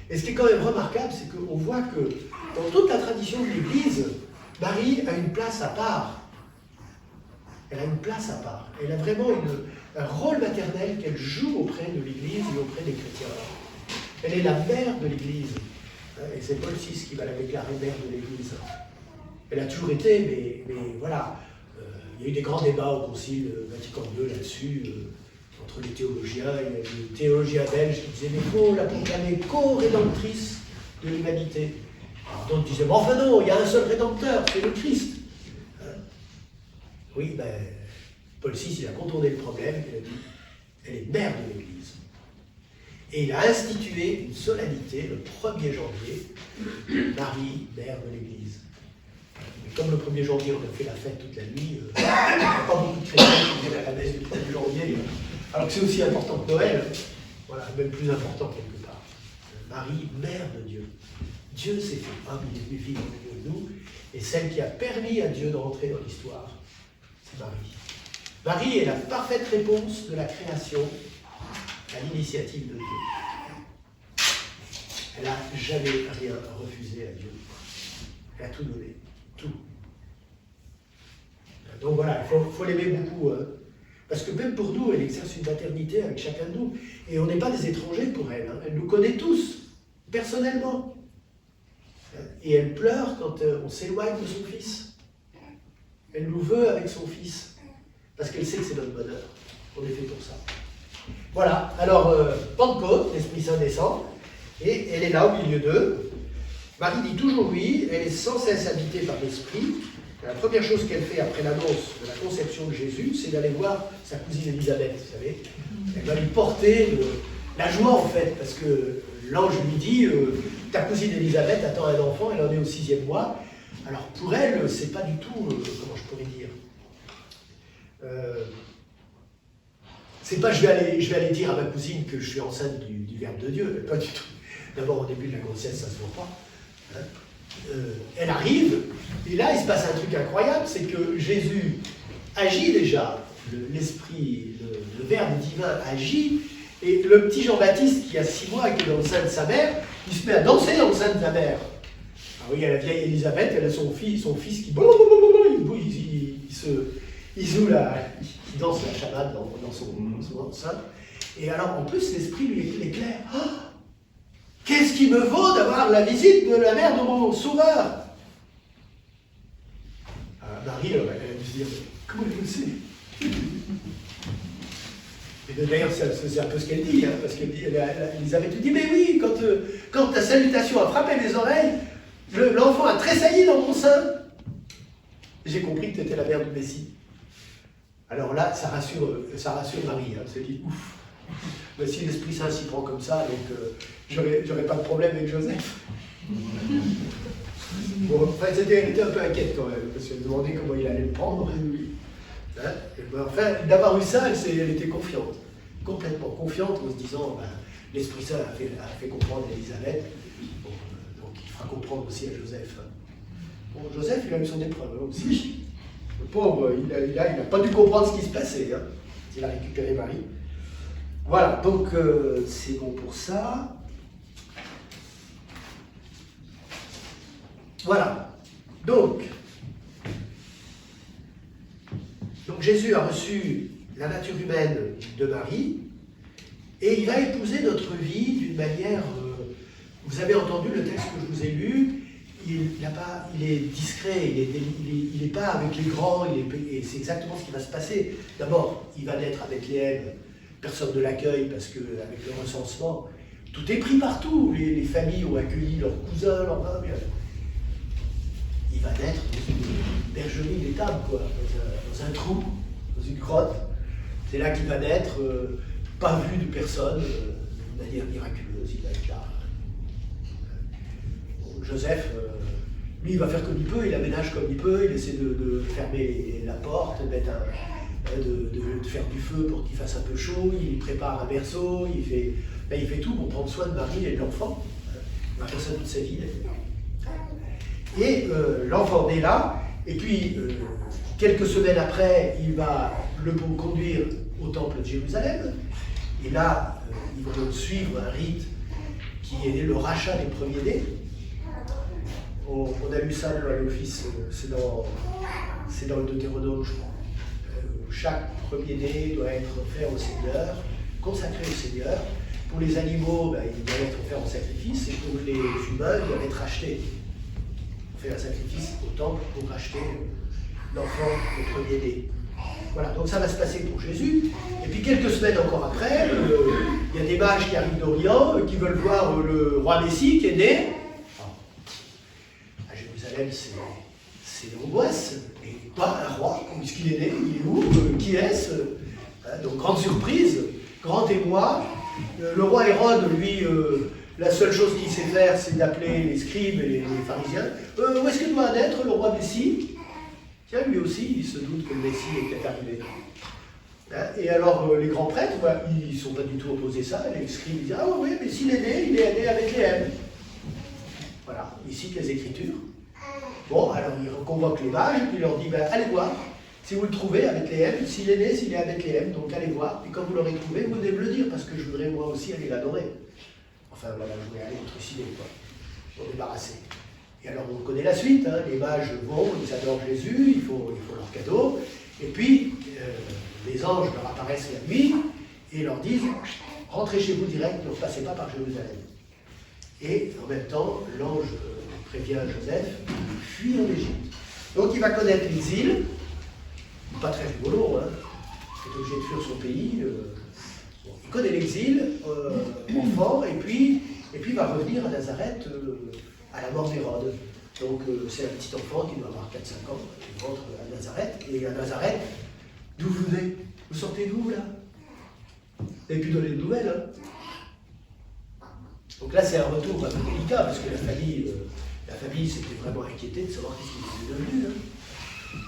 Et ce qui est quand même remarquable, c'est qu'on voit que dans toute la tradition de l'Église, Marie a une place à part. Elle a une place à part. Elle a vraiment un rôle maternel qu'elle joue auprès de l'Église et auprès des chrétiens. Elle est la mère de l'Église. Et c'est Paul VI qui va la déclarer mère de l'Église. Elle a toujours été, mais voilà. Il y a eu des grands débats au Concile Vatican II là-dessus, entre les théologiens. Il y a eu des théologiens belges qui disaient mais il faut la proclamer co-rédemptrice de l'humanité. D'autres disaient mais enfin non, il y a un seul rédempteur, c'est le Christ. Oui, ben, Paul VI, il a contourné le problème, il a dit elle est mère de l'Église. Et il a institué une solennité le 1er janvier, Marie, mère de l'Église. Comme le 1er janvier, on a fait la fête toute la nuit, il n'y a pas beaucoup de chrétiens qui viennent à la messe du 1er janvier, alors que c'est aussi important que Noël, voilà, même plus important quelque part. Marie, mère de Dieu. Dieu s'est fait homme, il est venu vivre au milieu de nous, et celle qui a permis à Dieu de rentrer dans l'histoire, c'est Marie. Marie est la parfaite réponse de la création à l'initiative de Dieu. Elle n'a jamais rien refusé à Dieu. Elle a tout donné. Tout. Donc voilà, il faut l'aimer beaucoup. Hein. Parce que même pour nous, elle exerce une maternité avec chacun de nous. Et on n'est pas des étrangers pour elle. Hein. Elle nous connaît tous, personnellement. Et elle pleure quand on s'éloigne de son fils. Elle nous veut avec son fils. Parce qu'elle sait que c'est notre bonheur. On est fait pour ça. Voilà, alors Pentecôte, l'Esprit Saint descend. Et elle est là au milieu d'eux. Marie dit toujours oui, elle est sans cesse habitée par l'Esprit. La première chose qu'elle fait après l'annonce de la conception de Jésus, c'est d'aller voir sa cousine Élisabeth, vous savez. Elle va lui porter la joie en fait, parce que l'ange lui dit ta cousine Élisabeth attend un enfant, elle en est au 6e mois. Alors pour elle, c'est pas du tout, comment je pourrais dire, c'est pas je vais aller dire à ma cousine que je suis enceinte du Verbe de Dieu, pas du tout. D'abord au début de la grossesse, ça se voit pas. Hein. Elle arrive, et là il se passe un truc incroyable, c'est que Jésus agit déjà, l'esprit, le Verbe divin agit, et le petit Jean-Baptiste qui a 6 mois, qui est dans le sein de sa mère, il se met à danser dans le sein de sa mère. Ah oui, il y a la vieille Élisabeth, elle a son fils qui il danse la Shabbat dans son sein. Et alors en plus l'esprit lui éclaire. Oh, qu'est-ce qui me vaut d'avoir la visite de la mère de mon sauveur? Marie, elle a dû se dire, comment elle le sait? Et d'ailleurs, c'est un peu ce qu'elle dit, hein, parce qu'Elisabeth lui dit, mais oui, quand ta salutation a frappé mes oreilles, l'enfant a tressailli dans mon sein. J'ai compris que tu étais la mère du Messie. Alors là, ça rassure Marie. Hein, elle se dit, ouf, mais si l'Esprit Saint s'y prend comme ça, donc j'aurais pas de problème avec Joseph. Bon, enfin, elle était un peu inquiète quand même, parce qu'elle demandait comment il allait le prendre. Hein, enfin, d'avoir eu ça, elle était confiante, complètement confiante, en se disant, l'Esprit Saint a fait comprendre à Élisabeth, bon, donc il fera comprendre aussi à Joseph. Bon, Joseph, il a eu son épreuve aussi. Le pauvre, il n'a pas dû comprendre ce qui se passait. Hein. Il a récupéré Marie. Voilà, donc c'est bon pour ça. Voilà. Donc Jésus a reçu la nature humaine de Marie et il va épouser notre vie d'une manière... vous avez entendu le texte que je vous ai lu. Il est discret, il n'est pas avec les grands, et c'est exactement ce qui va se passer. D'abord, il va naître à Bethléem, personne ne l'accueille parce qu'avec le recensement, tout est pris partout. Les familles ont accueilli leurs cousins, leurs parents. Il va naître dans une bergerie d'étable, quoi, dans un trou, dans une grotte. C'est là qu'il va naître, pas vu de personne, de manière miraculeuse. Il va être là. Joseph, lui, il va faire comme il peut, il aménage comme il peut, il essaie de fermer la porte, de faire du feu pour qu'il fasse un peu chaud, il prépare un berceau, il fait tout pour prendre soin de Marie et de l'enfant. Il va faire ça toute sa vie. Et l'enfant naît là, et puis quelques semaines après, il va le conduire au temple de Jérusalem, et là, ils vont suivre un rite qui est le rachat des premiers-nés. On a lu ça dans l'office, c'est dans le Deutéronome, je crois. Chaque premier-né doit être offert au Seigneur, consacré au Seigneur. Pour les animaux, il doit être offert en sacrifice, et pour les humains, il doit être racheté. On fait un sacrifice au temple pour racheter l'enfant, le premier-né. Voilà, donc ça va se passer pour Jésus. Et puis quelques semaines encore après, il y a des mages qui arrivent d'Orient, qui veulent voir le roi Messie qui est né. C'est l'angoisse. Et pas un roi, puisqu'il est né, il est où, qui est-ce? Donc grande surprise, grand émoi. Le roi Hérode, lui, la seule chose qu'il sait faire, c'est d'appeler les scribes et les pharisiens. Où est-ce que doit naître le roi Messie? Tiens, lui aussi, il se doute que le Messie était arrivé. Et alors, les grands prêtres, ils ne sont pas du tout opposés à ça. Les scribes disent, ah oui, mais s'il est né, il est né à Bethléem. Voilà, ils citent les Écritures. Bon, alors il convoque les mages, puis il leur dit, allez voir, si vous le trouvez à Bethléem, s'il est né, s'il est à Bethléem, donc allez voir, et quand vous l'aurez trouvé, vous devez me le dire, parce que je voudrais moi aussi aller l'adorer. Enfin voilà, je voudrais aller au ciné, quoi, pour débarrasser. Et alors on connaît la suite, hein, les mages vont, ils adorent Jésus, ils font leur cadeau, et puis les anges leur apparaissent la nuit, et leur disent, rentrez chez vous direct, ne repassez pas par Jérusalem. Et en même temps, l'ange prévient Joseph de fuir en Égypte. Donc il va connaître l'exil, pas très rigolo, hein, il est obligé de fuir son pays. Il connaît l'exil, enfant, et puis il va revenir à Nazareth à la mort d'Hérode. Donc c'est un petit enfant qui doit avoir 4-5 ans, il rentre à Nazareth, et à Nazareth, d'où vous venez? Vous sortez d'où là? Vous n'avez plus donné de nouvelles, hein? Donc là, c'est un retour un peu délicat, parce que la famille s'était vraiment inquiétée de savoir ce qu'ils étaient devenus. Hein.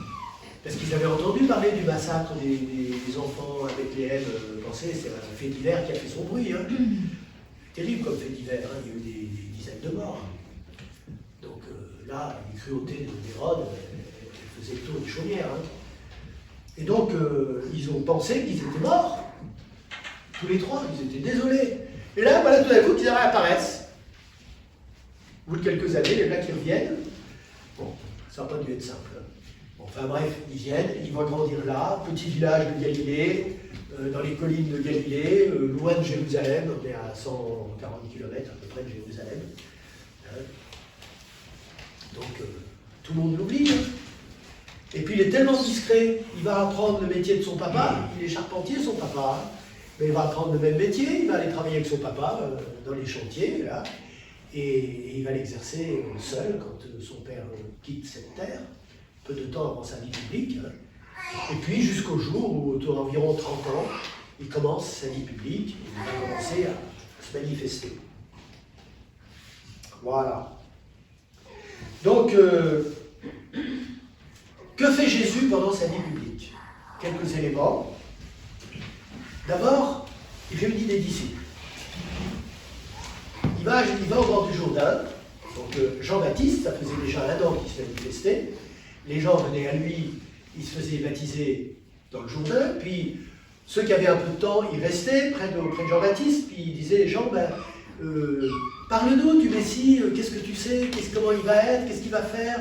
Parce qu'ils avaient entendu parler du massacre des enfants avec les haines. Pensez, c'est un fait divers qui a fait son bruit. Hein. Terrible comme fait divers, hein. Il y a eu des dizaines de morts. Donc là, les cruautés d'Hérode, elles faisaient le tour des chaumières. Hein. Et donc, ils ont pensé qu'ils étaient morts. Tous les trois, ils étaient désolés. Et là, voilà, tout d'un coup, qu'ils réapparaissent. Au bout de quelques années, les là qui reviennent. Bon, ça n'a pas dû être simple. Bon, enfin bref, ils viennent, ils vont grandir là, petit village de Galilée, dans les collines de Galilée, loin de Jérusalem, on est à 140 km à peu près de Jérusalem. Hein. Donc, tout le monde l'oublie. Hein. Et puis, il est tellement discret, il va apprendre le métier de son papa, il est charpentier, son papa. Hein. Mais il va apprendre le même métier, il va aller travailler avec son papa dans les chantiers, là, et il va l'exercer seul quand son père quitte cette terre, peu de temps avant sa vie publique. Hein. Et puis jusqu'au jour où, autour d'environ 30 ans, il commence sa vie publique, et il va commencer à se manifester. Voilà. Donc, que fait Jésus pendant sa vie publique? Quelques éléments. D'abord, il réunit des disciples. Il va au bord du Jourdain. Donc Jean-Baptiste, ça faisait déjà 1 an qu'il se manifestait. Les gens venaient à lui, ils se faisaient baptiser dans le Jourdain. Puis ceux qui avaient un peu de temps, ils restaient près de Jean-Baptiste. Puis ils disaient, Jean, parle-nous du Messie, qu'est-ce que tu sais, comment il va être, qu'est-ce qu'il va faire,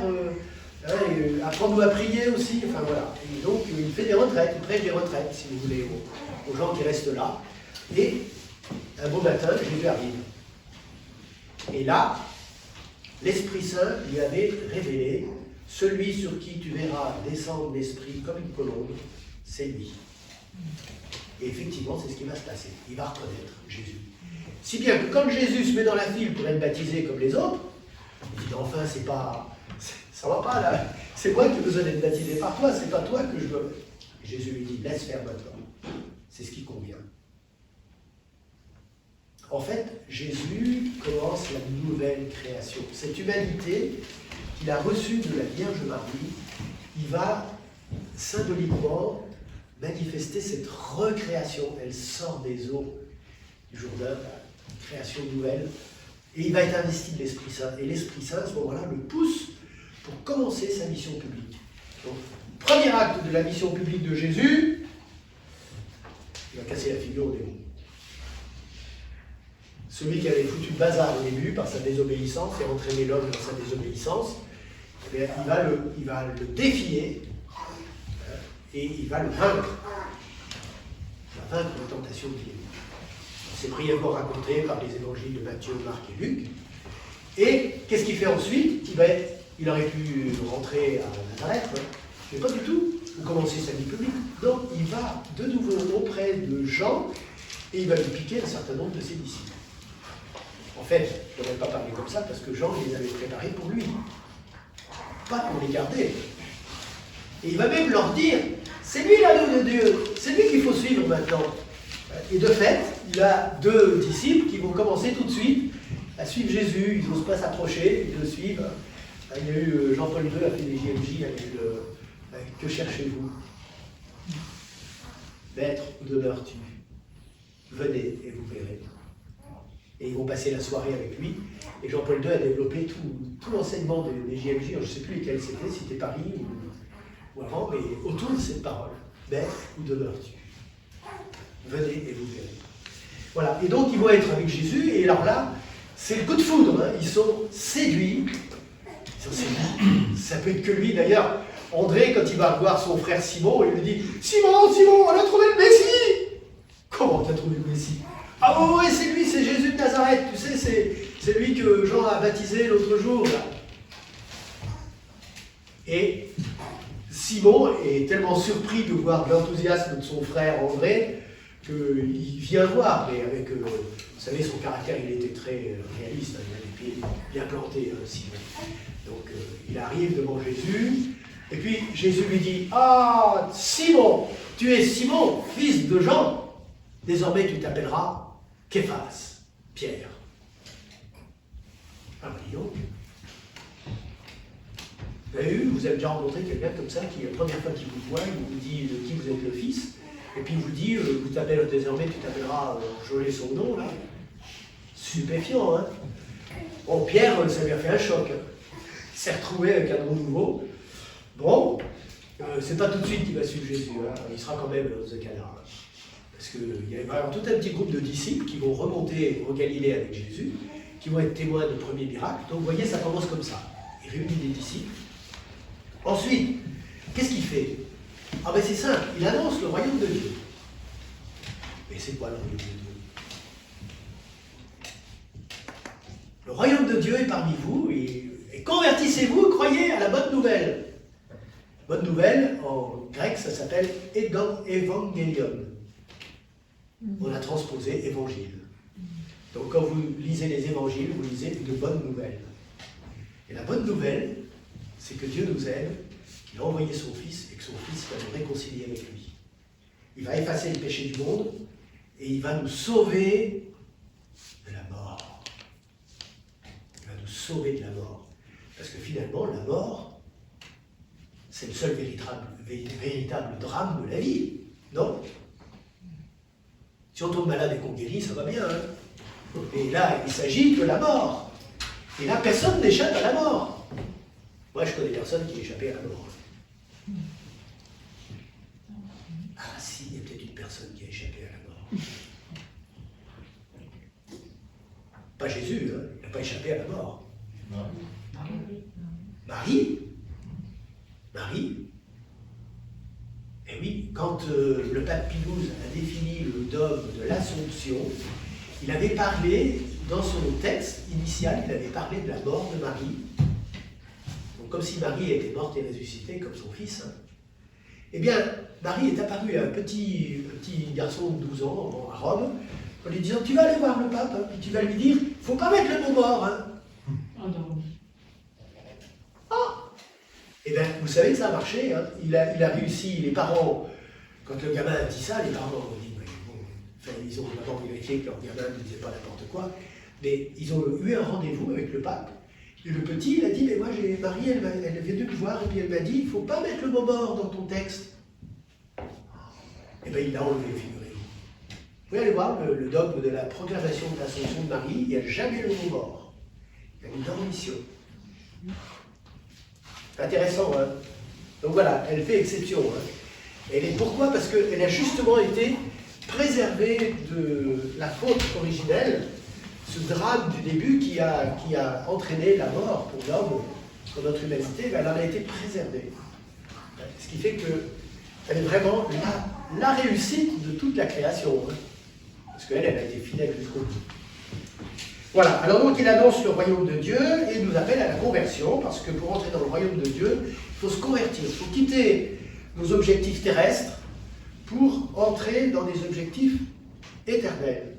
apprends-nous à prier aussi. Enfin voilà. Et donc il fait des retraites, il prêche des retraites, si vous voulez, aux gens qui restent là. Et un beau matin, Jésus arrive. Et là, l'Esprit Saint lui avait révélé, celui sur qui tu verras descendre l'Esprit comme une colombe, c'est lui. Et effectivement, c'est ce qui va se passer. Il va reconnaître Jésus. Si bien que quand Jésus se met dans la file pour être baptisé comme les autres, il dit, enfin, ça va pas là. C'est moi qui ai besoin d'être baptisé par toi, c'est pas toi que je veux. Et Jésus lui dit, laisse faire maintenant. C'est ce qui convient. En fait, Jésus commence la nouvelle création. Cette humanité qu'il a reçue de la Vierge Marie, il va symboliquement manifester cette recréation. Elle sort des eaux du Jourdain, la création nouvelle, et il va être investi de l'Esprit Saint. Et l'Esprit Saint, à ce moment-là, le pousse pour commencer sa mission publique. Donc, premier acte de la mission publique de Jésus, il va casser la figure au démon. Celui qui avait foutu le bazar au début par sa désobéissance et entraîné l'homme dans sa désobéissance, il va le défier et il va le vaincre. Il va vaincre la tentation du démon. C'est brièvement raconté par les évangiles de Matthieu, Marc et Luc. Et qu'est-ce qu'il fait ensuite? Il aurait pu rentrer à Nazareth, mais pas du tout, ou commencer sa vie publique. Donc il va de nouveau auprès de Jean et il va lui piquer un certain nombre de ses disciples. En fait, je ne devrais pas parler comme ça parce que Jean les avait préparés pour lui, pas pour les garder. Et il va même leur dire, c'est lui l'agneau de Dieu, c'est lui qu'il faut suivre maintenant. Et de fait, il a 2 disciples qui vont commencer tout de suite à suivre Jésus, ils n'osent pas s'approcher, ils le suivent. Il y a eu Jean-Paul II a fait des JMJ avec Que cherchez-vous? Maître, où demeures-tu? Venez et vous verrez. Et ils vont passer la soirée avec lui. Et Jean-Paul II a développé tout l'enseignement des JMJ, je ne sais plus lesquels c'était, si c'était Paris ou avant, mais autour de cette parole. Maître, où demeures-tu? Venez et vous verrez. Voilà, et donc ils vont être avec Jésus, et alors là, c'est le coup de foudre, hein. Ils sont séduits. Ça peut être que lui, d'ailleurs. André, quand il va voir son frère Simon, il lui dit « Simon, on a trouvé le Messie !» Comment tu as trouvé le Messie? Ah oui, c'est lui, c'est Jésus de Nazareth, tu sais, c'est lui que Jean a baptisé l'autre jour. Là. Et Simon est tellement surpris de voir l'enthousiasme de son frère André qu'il vient voir, mais avec, vous savez, son caractère, il était très réaliste, hein, il a les pieds bien plantés, Simon. Donc il arrive devant Jésus, et puis Jésus lui dit « Ah, Simon, tu es Simon, fils de Jean, désormais tu t'appelleras Képhas, Pierre. » Ah bah dis donc. Vous avez déjà rencontré quelqu'un comme ça qui, la première fois qu'il vous voit, il vous dit de qui vous êtes le fils, et puis il vous dit, vous t'appelles désormais, tu t'appelleras, Jolet son nom, là. Stupéfiant, hein. Bon, Pierre, ça lui a fait un choc. Hein. Il s'est retrouvé avec un nom nouveau. Bon, c'est pas tout de suite qu'il va suivre Jésus, hein. Il sera quand même dans ce cas-là. Hein. Parce qu'il va y avoir tout un petit groupe de disciples qui vont remonter au Galilée avec Jésus, qui vont être témoins des premiers miracles. Donc vous voyez, ça commence comme ça. Il réunit des disciples. Ensuite, qu'est-ce qu'il fait? Ah ben c'est simple, il annonce le royaume de Dieu. Mais c'est quoi le royaume de Dieu? Le royaume de Dieu est parmi vous, et convertissez-vous, croyez à la bonne nouvelle. Bonne nouvelle, en grec, ça s'appelle évangélion. On a transposé évangile. Donc quand vous lisez les évangiles, vous lisez une bonne nouvelle. Et la bonne nouvelle, c'est que Dieu nous aime, qu'il a envoyé son Fils, et que son Fils va nous réconcilier avec lui. Il va effacer le péché du monde, et il va nous sauver de la mort. Il va nous sauver de la mort. Parce que finalement, la mort, c'est le seul véritable drame de la vie, non? Si on tombe malade et qu'on guérit, ça va bien. Hein, et là, il s'agit de la mort. Et là, personne n'échappe à la mort. Moi, je connais personne qui échappait à la mort. Ah si, il y a peut-être une personne qui a échappé à la mort. Pas Jésus, hein, il n'a pas échappé à la mort. Marie. Marie. Et oui, quand le pape Pie XII a défini le dogme de l'Assomption, il avait parlé, dans son texte initial, il avait parlé de la mort de Marie. Donc comme si Marie était morte et ressuscitée comme son fils. Hein. Eh bien, Marie est apparue à un petit garçon de 12 ans à Rome, en lui disant, tu vas aller voir le pape, hein, puis tu vas lui dire, il ne faut pas mettre le mot mort. Hein. Eh bien, vous savez que ça a marché. Hein. Il a réussi, les parents, quand le gamin a dit ça, les parents ont dit, mais bon, enfin, ils ont d'abord vérifié que leur gamin ne disait pas n'importe quoi, mais ils ont eu un rendez-vous avec le pape. Et le petit, il a dit, mais moi, Marie, elle vient de me voir, et puis elle m'a dit, il ne faut pas mettre le mot mort dans ton texte. Eh bien, il l'a enlevé, figurez-vous. Vous pouvez aller voir le dogme de la proclamation de l'Assomption de Marie, il n'y a jamais le mot mort. Il y a une dormition. Intéressant, hein. Donc voilà, elle fait exception. Hein. Et pourquoi? Parce qu'elle a justement été préservée de la faute originelle, ce drame du début qui a entraîné la mort pour l'homme, pour notre humanité, ben elle en a été préservée. Ce qui fait qu'elle est vraiment la réussite de toute la création. Hein. Parce qu'elle a été fidèle jusqu'au bout. Voilà, alors donc il annonce le royaume de Dieu et nous appelle à la conversion, parce que pour entrer dans le royaume de Dieu, il faut se convertir, il faut quitter nos objectifs terrestres pour entrer dans des objectifs éternels.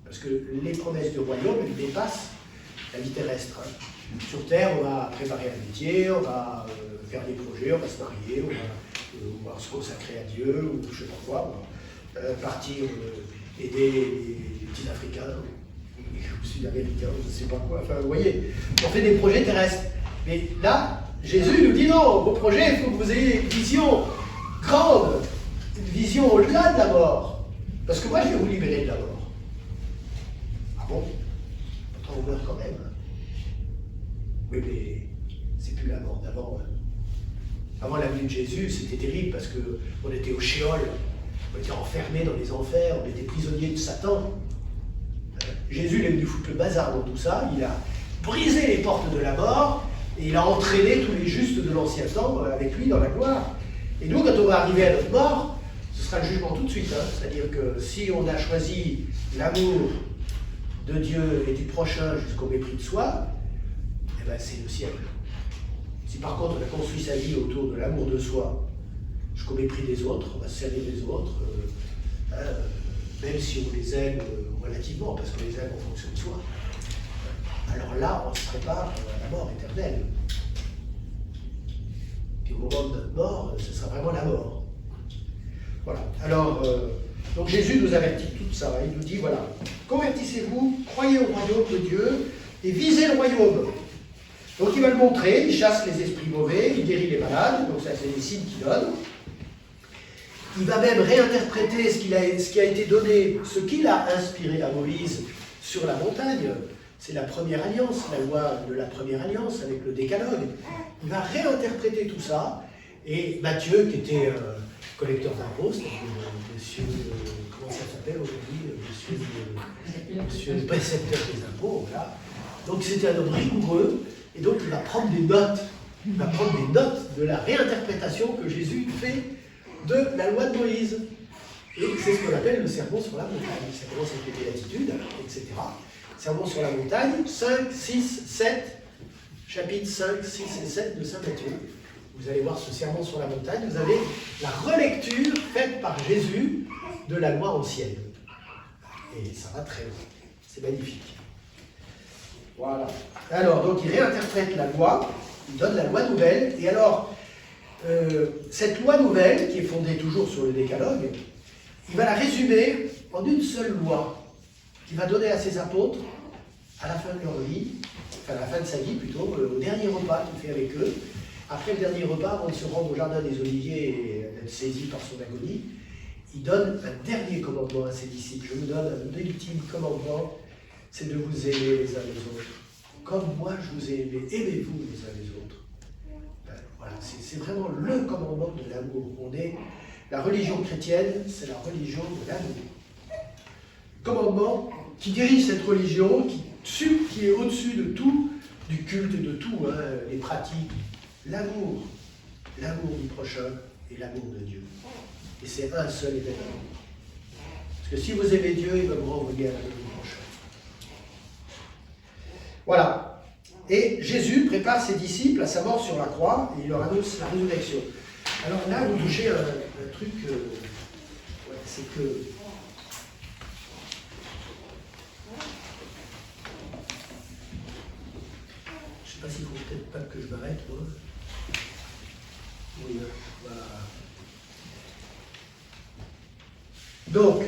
Parce que les promesses du royaume, elles dépassent la vie terrestre. Hein. Sur Terre, on va préparer un métier, on va faire des projets, on va se marier, on va se consacrer à Dieu, ou je ne sais pas quoi, on va partir aider les petits Africains, Sud-Américains, je ne sais pas quoi, enfin vous voyez, on fait des projets terrestres. Mais là, Jésus nous dit non, vos projets, il faut que vous ayez une vision grande, une vision au-delà de la mort. Parce que moi, je vais vous libérer de la mort. Ah bon? Pourtant, on meurt quand même. Oui, mais c'est plus la mort d'avant. Hein. Avant la venue de Jésus, c'était terrible parce qu'on était au shéol, on était enfermés dans les enfers, on était prisonniers de Satan. Jésus il est venu foutre le bazar dans tout ça, il a brisé les portes de la mort et il a entraîné tous les justes de l'ancien temps avec lui dans la gloire. Et nous, quand on va arriver à notre mort, ce sera le jugement tout de suite. Hein. C'est-à-dire que si on a choisi l'amour de Dieu et du prochain jusqu'au mépris de soi, eh ben c'est le ciel. Si par contre on a construit sa vie autour de l'amour de soi jusqu'au mépris des autres, on va se servir des autres, même si on les aime relativement, parce qu'on les aime en fonction de soi, alors là, on se prépare à la mort éternelle. Puis au moment de notre mort, ce sera vraiment la mort. Voilà. Alors, donc Jésus nous avertit tout ça. Il nous dit, voilà, convertissez-vous, croyez au royaume de Dieu, et viser le royaume. Donc il va le montrer, il chasse les esprits mauvais, il guérit les malades, donc ça c'est des signes qu'il donne. Il va même réinterpréter ce qui a été donné, ce qu'il a inspiré à Moïse sur la montagne. C'est la première alliance, la loi de la première alliance avec le décalogue. Il va réinterpréter tout ça. Et Matthieu, qui était collecteur d'impôts, c'est-à-dire monsieur, comment ça s'appelle aujourd'hui, monsieur le précepteur des impôts, voilà. Donc c'était un homme rigoureux, et donc il va prendre des notes. Il va prendre des notes de la réinterprétation que Jésus fait de la loi de Moïse. Et c'est ce qu'on appelle le sermon sur la montagne. Ça commence avec les béatitudes, etc. Sermon sur la montagne, 5, 6, 7, chapitres 5, 6 et 7 de Saint Matthieu. Vous allez voir ce sermon sur la montagne, vous avez la relecture faite par Jésus de la loi ancienne. Et ça va très loin. C'est magnifique. Voilà. Alors, donc il réinterprète la loi, il donne la loi nouvelle, et alors, cette loi nouvelle, qui est fondée toujours sur le décalogue, il va la résumer en une seule loi, qu'il va donner à ses apôtres à la fin de leur vie, enfin à la fin de sa vie plutôt, au dernier repas qu'il fait avec eux. Après le dernier repas, avant de se rendre au jardin des Oliviers et d'être saisi par son agonie, il donne un dernier commandement à ses disciples. Je vous donne un ultime commandement, c'est de vous aimer les uns les autres. Comme moi je vous ai aimé, aimez-vous les uns les autres. Voilà, c'est vraiment le commandement de l'amour. La religion chrétienne, c'est la religion de l'amour. Commandement qui dirige cette religion, qui est au-dessus de tout, du culte et de tout, les pratiques. L'amour du prochain et l'amour de Dieu. Et c'est un seul événement. Parce que si vous aimez Dieu, il va vous renvoyer à l'amour du prochain. Voilà. Et Jésus prépare ses disciples à sa mort sur la croix et il leur annonce la résurrection. Alors là, vous touchez un truc, c'est que je ne sais pas s'il ne faut peut-être pas que je m'arrête, moi. Oui, voilà. Donc,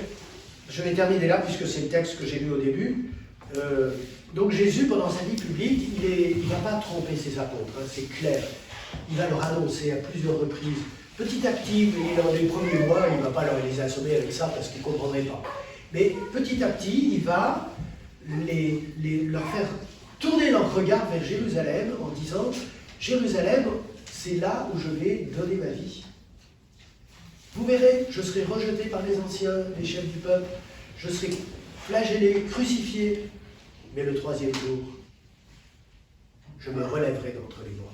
je vais terminer là, puisque c'est le texte que j'ai lu au début. Donc Jésus, pendant sa vie publique, il ne va pas tromper ses apôtres, c'est clair. Il va leur annoncer à plusieurs reprises. Petit à petit, dans les premiers mois, il ne va pas les assommer avec ça parce qu'ils ne comprendraient pas. Mais petit à petit, il va leur faire tourner leur regard vers Jérusalem en disant « Jérusalem, c'est là où je vais donner ma vie. Vous verrez, je serai rejeté par les anciens, les chefs du peuple, je serai flagellé, crucifié, mais le troisième jour, je me relèverai d'entre les morts. »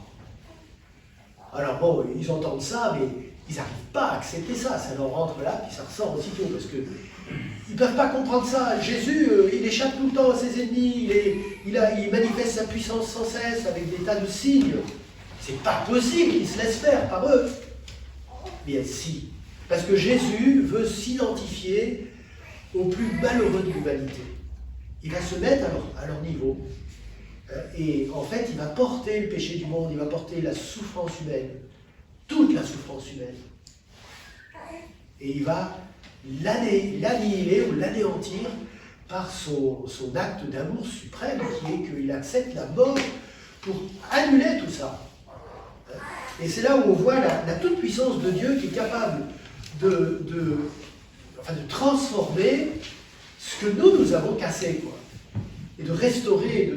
Alors bon, ils entendent ça, mais ils n'arrivent pas à accepter ça. Ça leur rentre là, puis ça ressort aussitôt, parce qu'ils ne peuvent pas comprendre ça. Jésus, il échappe tout le temps à ses ennemis, il manifeste sa puissance sans cesse avec des tas de signes. C'est pas possible qu'il se laisse faire par eux. Bien si, parce que Jésus veut s'identifier aux plus malheureux de l'humanité. Il va se mettre à leur niveau. Et en fait, il va porter le péché du monde, il va porter la souffrance humaine, toute la souffrance humaine. Et il va l'annihiler ou l'anéantir par son acte d'amour suprême, qui est qu'il accepte la mort pour annuler tout ça. Et c'est là où on voit la toute-puissance de Dieu qui est capable de transformer ce que nous avons cassé, quoi. Et de restaurer,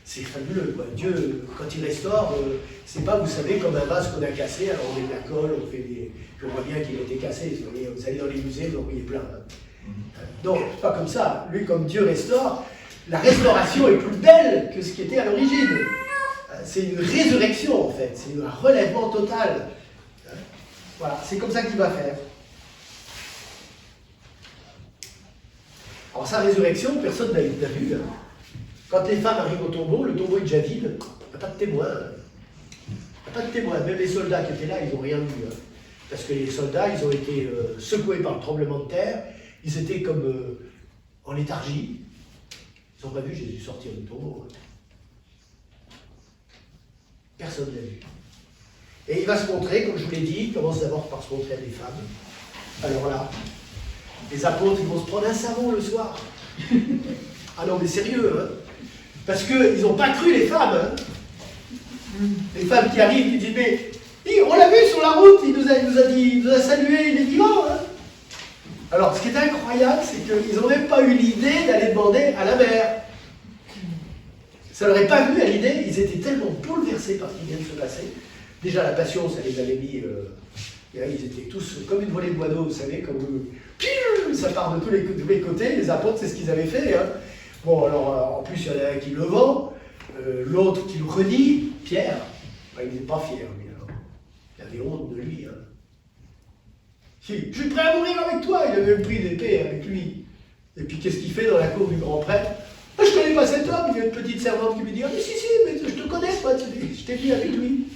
c'est fabuleux, quoi. Dieu, quand il restaure, c'est pas, vous savez, comme un vase qu'on a cassé, alors on met de la colle, on fait des... Je vois bien qu'il a été cassé, vous allez dans les musées, vous en voyez plein. Non, c'est pas comme ça. Lui, comme Dieu restaure, la restauration est plus belle que ce qui était à l'origine. C'est une résurrection, en fait, c'est un relèvement total. Voilà, c'est comme ça qu'il va faire. Alors sa résurrection, personne n'a vu. Quand les femmes arrivent au tombeau, le tombeau est déjà vide, il n'y a pas de témoin. Il n'y a pas de témoin. Même les soldats qui étaient là, ils n'ont rien vu. Parce que les soldats, ils ont été secoués par le tremblement de terre, ils étaient comme en léthargie. Ils n'ont pas vu Jésus sortir du tombeau. Personne ne l'a vu. Et il va se montrer, comme je vous l'ai dit, il commence d'abord par se montrer à des femmes. Alors là, les apôtres, ils vont se prendre un savon le soir. Ah non, mais sérieux, hein. Parce qu'ils n'ont pas cru les femmes. Hein. Les femmes qui arrivent, qui disent, mais on l'a vu sur la route, il nous a salué, il est vivant. Hein. Alors, ce qui est incroyable, c'est qu'ils n'ont même pas eu l'idée d'aller demander à la mère. Ça leur est pas venu à l'idée, ils étaient tellement bouleversés par ce qui vient de se passer. Déjà, la passion, ça les avait mis... et là, ils étaient tous comme une volée de moineaux, vous savez, comme... ça part de tous les côtés, les apôtres, c'est ce qu'ils avaient fait. Hein. Bon, alors, en plus, il y en a un qui le vend, l'autre qui le redit, Pierre. Ben, il n'était pas fier, lui, alors. Il avait honte de lui. Hein. Si, je suis prêt à mourir avec toi, il avait pris d'épée avec lui. Et puis, qu'est-ce qu'il fait dans la cour du grand prêtre? Je ne connais pas cet homme, il y a une petite servante qui lui dit, ah, mais si, mais je te connais, toi, je t'ai vu avec lui.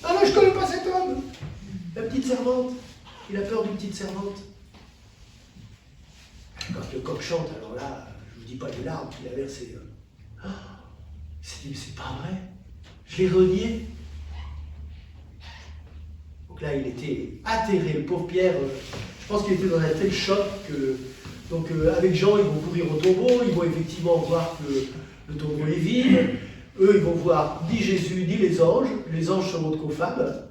Ah non, je ne connais pas cet homme. La petite servante, il a peur d'une petite servante. Quand le coq chante, alors là, je ne vous dis pas les larmes qu'il a versées. Oh, il s'est dit, mais c'est pas vrai, je l'ai renié. Donc là, il était atterré, le pauvre Pierre, je pense qu'il était dans un tel choc que... Donc avec Jean, ils vont courir au tombeau, ils vont effectivement voir que le tombeau est vide. Eux, ils vont voir ni Jésus, ni les anges se montrent qu'aux femmes,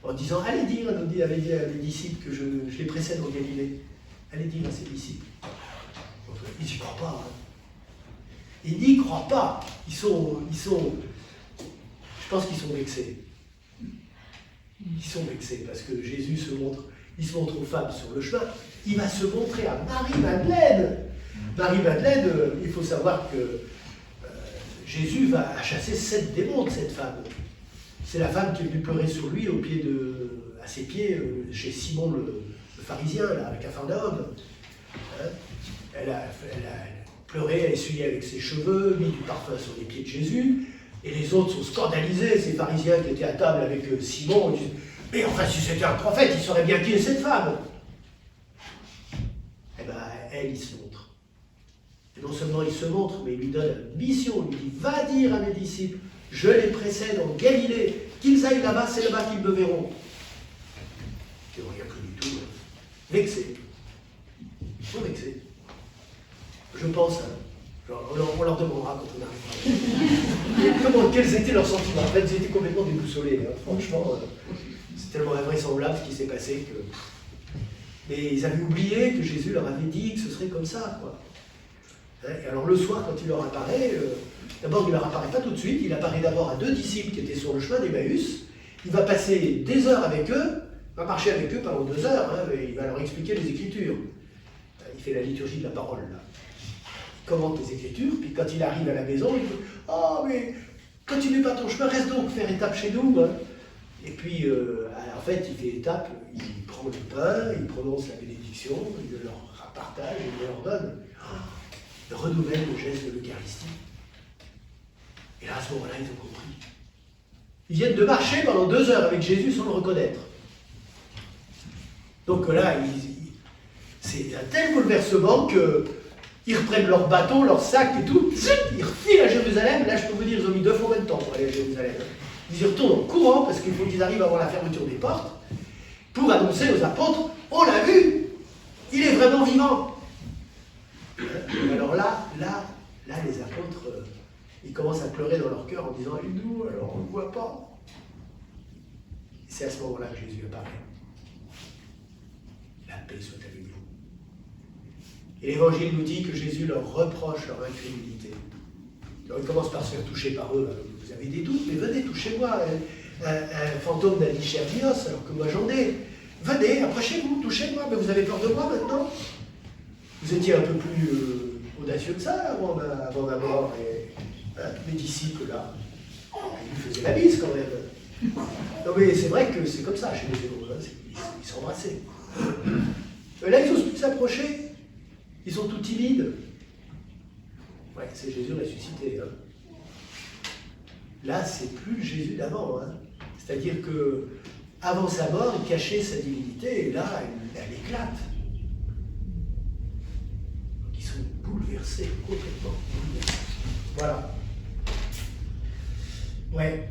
en disant, allez dire, avait dit à mes disciples que je les précède en Galilée. Allez dire à ses disciples. Donc, ils n'y croient pas. Hein. Ils n'y croient pas. Je pense qu'ils sont vexés. Ils sont vexés parce que Jésus il se montre aux femmes sur le chemin. Il va se montrer à Marie-Madeleine. Marie-Madeleine, il faut savoir que Jésus va chasser 7 démons de cette femme. C'est la femme qui est venue pleurer sur lui à ses pieds, chez Simon le pharisien, là, à Capharnaüm. Hein, elle a pleuré, elle a essuyé avec ses cheveux, mis du parfum sur les pieds de Jésus. Et les autres sont scandalisés, ces pharisiens qui étaient à table avec Simon. Ils disent, mais enfin, si c'était un prophète, il saurait bien qui est cette femme. Eh bien, elle, il se montre. Et non seulement il se montre, mais il lui donne une mission. Il lui dit, va dire à mes disciples, je les précède en Galilée, qu'ils aillent là-bas, c'est là-bas qu'ils me verront. Et on n'y a plus du tout. Vexé. Ils sont vexés. Je pense, on leur demandera quand on arrivera. Quels étaient leurs sentiments? En fait, ils étaient complètement déboussolés. Hein. Franchement, c'est tellement invraisemblable ce qui s'est passé que... Mais ils avaient oublié que Jésus leur avait dit que ce serait comme ça, quoi. Et alors le soir, quand il leur apparaît, d'abord il ne leur apparaît pas tout de suite, il apparaît d'abord à 2 disciples qui étaient sur le chemin d'Emmaüs, il va passer des heures avec eux, va marcher avec eux pendant 2 heures, hein, et il va leur expliquer les Écritures. Il fait la liturgie de la parole, là. Il commente les Écritures, puis quand il arrive à la maison, il dit « Ah, mais continue pas ton chemin, reste donc faire étape chez nous. Hein. » Et puis, en fait, il fait étape, il prend le pain, il prononce la bénédiction, il leur partage, il leur donne. Il renouvelle le geste de l'Eucharistie. Et là, à ce moment-là, ils ont compris. Ils viennent de marcher pendant 2 heures avec Jésus sans le reconnaître. Donc là, c'est un tel bouleversement qu'ils reprennent leur bâton, leur sac et tout, ils refilent à Jérusalem. Là, je peux vous dire, ils ont mis 2 fois moins de temps pour aller à Jérusalem. Ils y retournent en courant parce qu'il faut qu'ils arrivent avant la fermeture des portes pour annoncer aux apôtres, on l'a vu, il est vraiment vivant. Alors là, les apôtres, ils commencent à pleurer dans leur cœur en disant, et nous, alors on ne le voit pas. C'est à ce moment-là que Jésus apparaît. La paix soit avec vous. Et l'Évangile nous dit que Jésus leur reproche leur incrédulité. Alors il commence par se faire toucher par eux. Vous avez des doutes, mais venez, touchez-moi. Un fantôme n'a dit chair ni os, alors que moi j'en ai. Venez, approchez-vous, touchez-moi. Mais vous avez peur de moi maintenant? Vous étiez un peu plus audacieux que ça avant ma mort. Et mes disciples, là, ils faisaient la bise quand même. Non mais c'est vrai que c'est comme ça chez les héros. Hein, ils s'embrassaient. Là, ils n'osent plus s'approcher. Ils sont tout timides. Ouais, c'est Jésus ressuscité. Hein. Là, c'est plus le Jésus d'avant. Hein. C'est-à-dire que avant sa mort, il cachait sa divinité, et là, elle éclate. Donc, ils sont bouleversés, complètement bouleversés. Voilà. Ouais.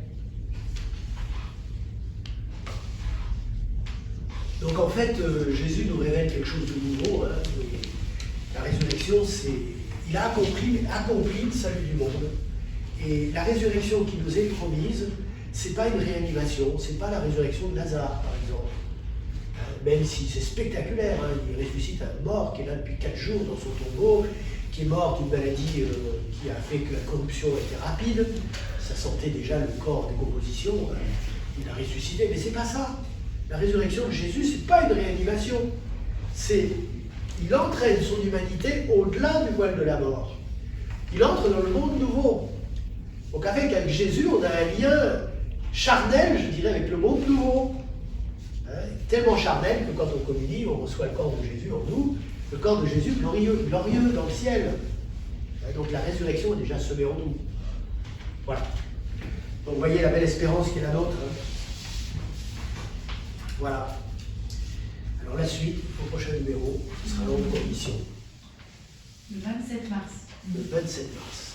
Donc en fait, Jésus nous révèle quelque chose de nouveau. Hein. La résurrection, Il a accompli le salut du monde. Et la résurrection qui nous est promise, c'est pas une réanimation, c'est pas la résurrection de Lazare, par exemple. Même si c'est spectaculaire, hein, il ressuscite un mort qui est là depuis 4 jours dans son tombeau, qui est mort d'une maladie qui a fait que la corruption était rapide. Ça sentait déjà le corps en décomposition. Il a ressuscité, mais c'est pas ça. La résurrection de Jésus, c'est pas une réanimation. Il entraîne son humanité au-delà du voile de la mort. Il entre dans le monde nouveau. Donc avec Jésus, on a un lien charnel, je dirais, avec le monde nouveau. Tellement charnel que quand on communie, on reçoit le corps de Jésus en nous, le corps de Jésus glorieux dans le ciel. Donc la résurrection est déjà semée en nous. Voilà. Donc vous voyez la belle espérance qui est la nôtre. Voilà. Alors la suite, au prochain numéro, ce sera longue mission. Le 27 mars. Le 27 mars.